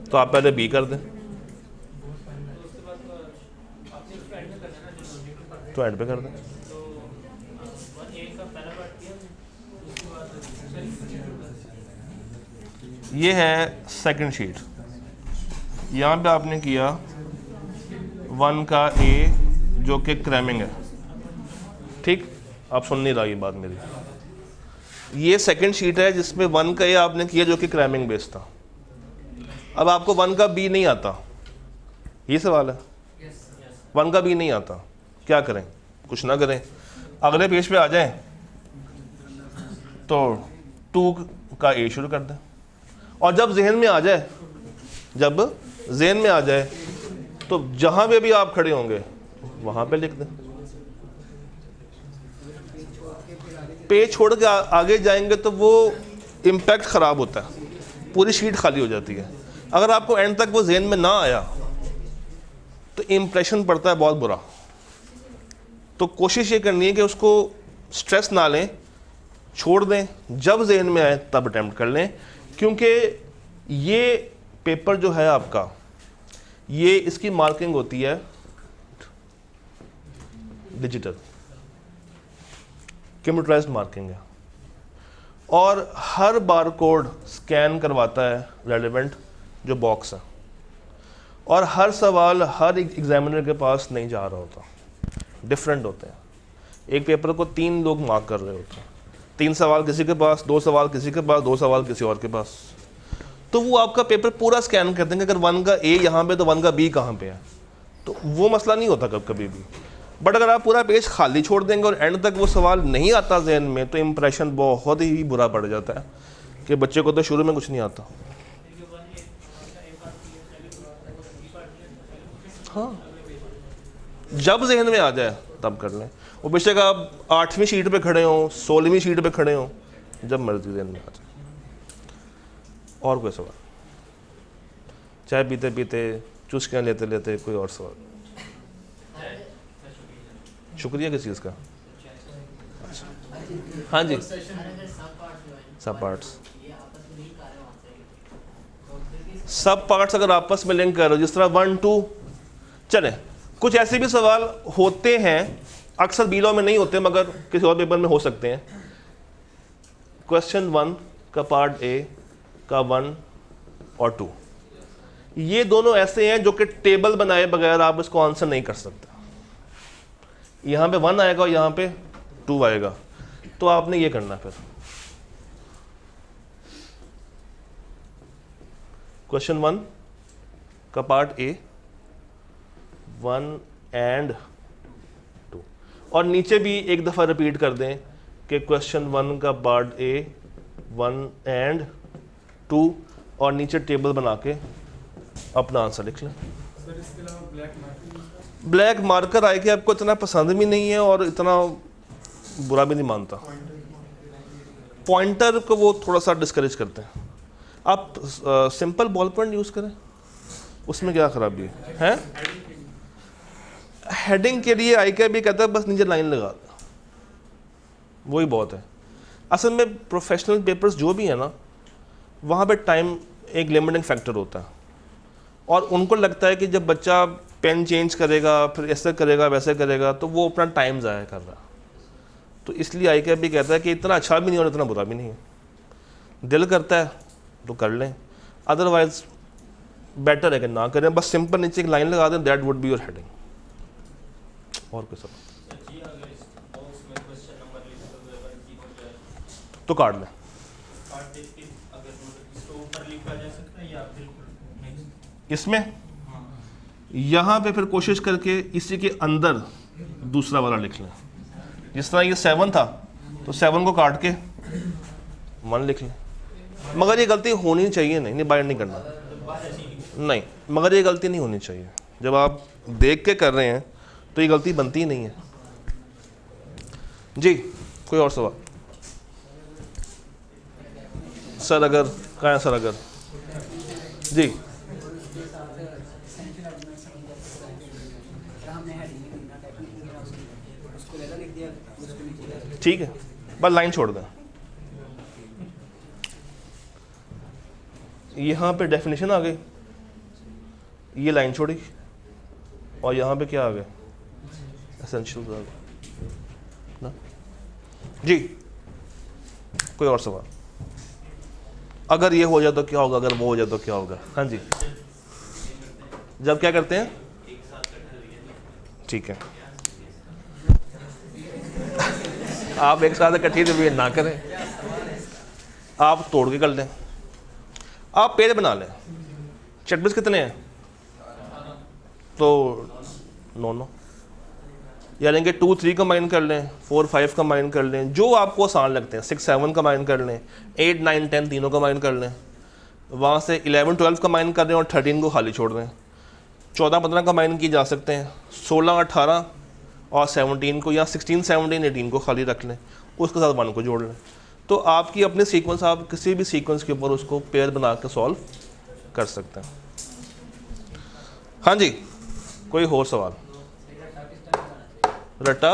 तो आप पहले B कर दें, तो एंड पे कर दें। ये है सेकंड शीट। यहाँ पे आपने किया 1 का A जो कि क्रैमिंग है, ठीक? आप सुन नहीं रहा ये बात मेरी। ये सेकंड शीट है जिसमें 1 का A आपने किया जो कि क्रैमिंग बेस्ड था। अब आपको 1 का B नहीं आता, ये सवाल है। 1 का B नहीं आता, क्या करें? कुछ ना करें, अगले पेज पे आ जाएं तो 2 का A शुरू कर दें। और जब जहन में आ जाए, तो जहां पे भी आप खड़े होंगे वहां पे लिख दें। पेज छोड़ के आगे जाएंगे तो वो इम्पैक्ट ख़राब होता है, पूरी शीट खाली हो जाती है। अगर आपको एंड तक वो जहन में ना आया तो इम्प्रेशन पड़ता है बहुत बुरा। तो कोशिश ये करनी है कि उसको स्ट्रेस ना लें, छोड़ दें, जब जहन में आए तब अटैम्प्ट कर लें। क्योंकि ये पेपर जो है आपका, ये इसकी मार्किंग होती है डिजिटल, कंप्यूटराइज्ड मार्किंग है, और हर बार कोड स्कैन करवाता है रेलेवेंट जो बॉक्स है, और हर सवाल हर एग्जामिनर के पास नहीं जा रहा होता, डिफरेंट होते हैं। एक पेपर को 3 लोग मार्क कर रहे होते हैं, 3 सवाल किसी के पास, 2 सवाल किसी के पास, 2 सवाल किसी और के पास। तो वो आपका पेपर पूरा स्कैन कर देंगे। अगर 1 का A यहाँ पे तो 1 का B कहाँ पे है, तो वो मसला नहीं होता कभी भी। बट अगर आप पूरा पेज खाली छोड़ देंगे और एंड तक वो सवाल नहीं आता जहन में, तो इम्प्रेशन बहुत ही बुरा पड़ जाता है कि बच्चे को तो शुरू में कुछ नहीं आता। हाँ, जब जहन में आ जाए तब कर लें। वो बेशक आप 8वीं शीट पे खड़े हों, 16वीं शीट पे खड़े हों, जब मर्जी जहन में आ जाए। और कोई सवाल? चाय पीते पीते, चुस्कियाँ लेते लेते, कोई और सवाल? शुक्रिया किस चीज़ का? अच्छा, हाँ जी, सब पार्ट्स। सब पार्ट्स अगर आपस में लिंक कर रहे हो, जिस तरह 1 2, चले कुछ ऐसे भी सवाल होते हैं, अक्सर B लॉ में नहीं होते मगर किसी और पेपर में हो सकते हैं। क्वेश्चन 1 का पार्ट A का 1 और 2, ये दोनों ऐसे हैं जो कि टेबल बनाए बगैर आप इसको आंसर नहीं कर सकते। यहाँ पे 1 आएगा और यहाँ पे 2 आएगा, तो आपने ये करना फिर। क्वेश्चन 1 का पार्ट A 1 and 2, और नीचे भी एक दफ़ा रिपीट कर दें कि क्वेश्चन 1 का पार्ट A 1 and 2, और नीचे टेबल बना के अपना आंसर लिख लें। सर इसके अलावा ब्लैक मार्कर आए कि आपको इतना पसंद भी नहीं है और इतना बुरा भी नहीं मानता। पॉइंटर को वो थोड़ा सा डिस्करेज करते हैं। आप सिंपल बॉल पॉइंट यूज़ करें, उसमें क्या खराबी है? हेडिंग के लिए आई क्या भी कहता है बस नीचे लाइन लगा दे, वही बहुत है। असल में प्रोफेशनल पेपर्स जो भी है ना, वहाँ पे टाइम एक लिमिटिंग फैक्टर होता है, और उनको लगता है कि जब बच्चा पेन चेंज करेगा, फिर ऐसे करेगा वैसे करेगा, तो वो अपना टाइम ज़ाया कर रहा है। तो इसलिए आई भी कहता है कि इतना अच्छा भी नहीं और इतना बुरा भी नहीं है। दिल करता है तो कर लें, अदरवाइज बेटर है कि ना करें। बस सिंपल नीचे एक लाइन लगा दें, that would be your heading. और कोई सवाल? जी अगर इस बॉक्स में क्वेश्चन नंबर लिखा हुआ है गलती हो जाए तो काट लें। काट देख के अगर मतलब इसको ऊपर लिखा जा सकता है या बिल्कुल नेक्स्ट? इसमें हाँ यहाँ पे फिर कोशिश करके इसी के अंदर दूसरा वाला लिख लें। जिस तरह ये 7 था तो 7 को काट के 1 लिख लें। मगर ये गलती होनी चाहिए नहीं, बाइंड नहीं करना नहीं, मगर ये गलती नहीं होनी चाहिए। जब आप देख के कर रहे हैं तो ये गलती बनती ही नहीं है। जी कोई और सवाल? सर अगर कहाँ है सर? अगर जी ठीक है, बस लाइन छोड़ दें। यहाँ पे डेफिनेशन आ गई, ये लाइन छोड़ी, और यहाँ पे क्या आ गया? एसेंशियल आ गया ना। जी कोई और सवाल? अगर ये हो जाए तो क्या होगा, अगर वो हो जाए तो क्या होगा? हाँ जी, जब क्या करते हैं? ठीक है, आप एक साथ इकट्ठी रिवीजन ना करें, आप तोड़ के कर लें। आप पेड़ बना लें। चटबिस कितने हैं? तो 9 यानी कि 2 3 कंबाइन कर लें, 4 5 कंबाइन कर लें, जो आपको आसान लगते हैं। 6 7 कंबाइन कर लें, 8 9 10 तीनों कंबाइन कर लें। वहाँ से 11 12 कंबाइन कर लें और 13 को खाली छोड़ दें। 14 15 कंबाइन की जा सकते हैं, 16 18 और 17 को, या 16 17 18 को खाली रख लें, उसके साथ 1 को जोड़ लें। तो आपकी अपने सीक्वेंस, आप किसी भी सीक्वेंस के ऊपर उसको पेयर बना के सॉल्व कर सकते हैं। हाँ जी, कोई और सवाल? रट्टा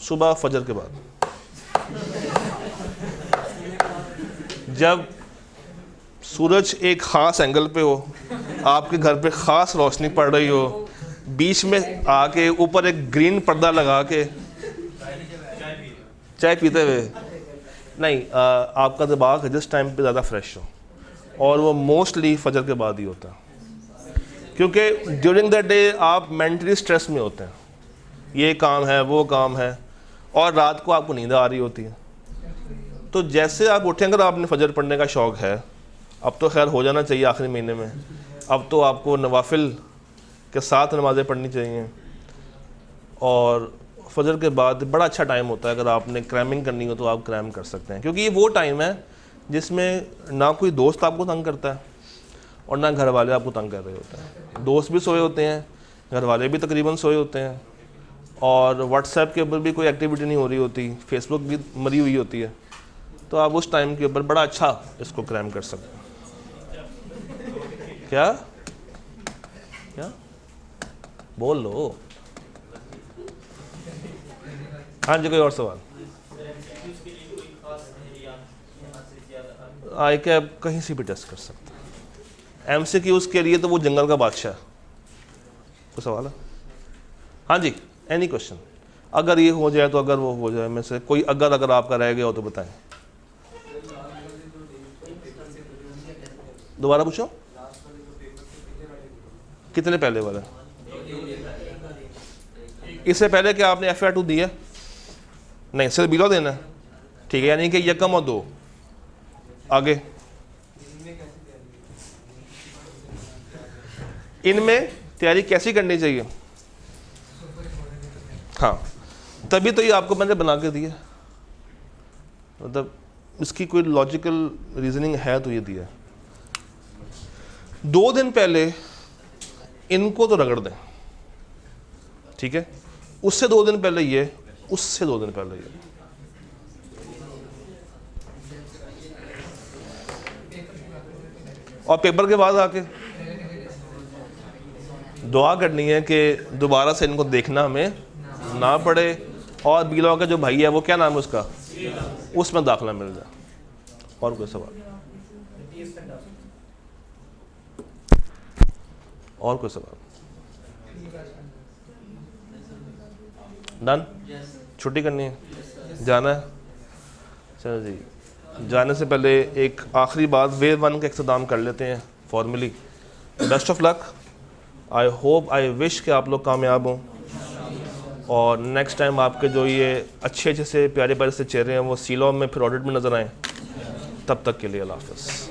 सुबह फजर के बाद, जब सूरज एक खास एंगल पे हो, आपके घर पे ख़ास रोशनी पड़ रही हो, बीच में आके ऊपर एक ग्रीन पर्दा लगा के चाय पीते हुए, नहीं आपका दिमाग जिस टाइम पे ज़्यादा फ्रेश हो, और वो मोस्टली फजर के बाद ही होता है, क्योंकि ड्यूरिंग द डे आप मेंटली स्ट्रेस में होते हैं, ये काम है वो काम है, और रात को आपको नींद आ रही होती है। तो जैसे आप उठें, अगर आपने फजर पढ़ने का शौक़ है, अब तो खैर हो जाना चाहिए आखिरी महीने में, अब तो आपको नवाफिल के साथ नमाज़ें पढ़नी चाहिए, और फजर के बाद बड़ा अच्छा टाइम होता है। अगर आपने क्रैमिंग करनी हो तो आप क्रैम कर सकते हैं, क्योंकि ये वो टाइम है जिसमें ना कोई दोस्त आपको तंग करता है और ना घर वाले आपको तंग कर रहे होते हैं। दोस्त भी सोए होते हैं, घर वाले भी तकरीबन सोए होते हैं, और व्हाट्सएप के ऊपर भी कोई एक्टिविटी नहीं हो रही होती, फेसबुक भी मरी हुई होती है। तो आप उस टाइम के ऊपर बड़ा अच्छा इसको क्रैम कर सकते हैं। क्या क्या बोल लो? हाँ जी, कोई और सवाल? आई कैब कहीं से भी टेस्ट कर सकते हैं। MCQs के लिए तो वो जंगल का बादशाह है। कोई सवाल है? हाँ जी, एनी क्वेश्चन? अगर ये हो जाए तो, अगर वो हो जाए में से कोई, अगर आपका रह गया हो तो बताएं। दोबारा पूछो, कितने पहले वाला? इससे पहले क्या आपने FR2 दिया? नहीं, सिर्फ बिलो देना है। ठीक है, यानी कि यकम और 2 आगे। इनमें तैयारी कैसी करनी चाहिए? हाँ, तभी तो ये आपको मैंने बना के दिया, मतलब इसकी कोई लॉजिकल रीजनिंग है तो ये दिया। 2 दिन पहले इनको तो रगड़ दें, ठीक है, उससे 2 दिन पहले ये, उससे 2 दिन पहले ये। और पेपर के बाद आके दुआ करनी है कि दोबारा से इनको देखना हमें ना पड़े, और बीलॉ का जो भाई है वो क्या नाम है उसका, उसमें दाखिला मिल जाए। और कोई सवाल? और कोई सवाल? डन? छुट्टी करनी है, जाना है? चलो जी, जाने से पहले एक आखिरी बात, वेव 1 का इख्तिताम कर लेते हैं formally. Best of luck, I hope, I wish कि आप लोग कामयाब हों। और नेक्स्ट टाइम आपके जो ये अच्छे अच्छे से प्यारे प्यारे से चेहरे हैं वो सीलों में फिर ऑडिट में नज़र आएँ। तब तक के लिए अल्लाह हाफ़िज़।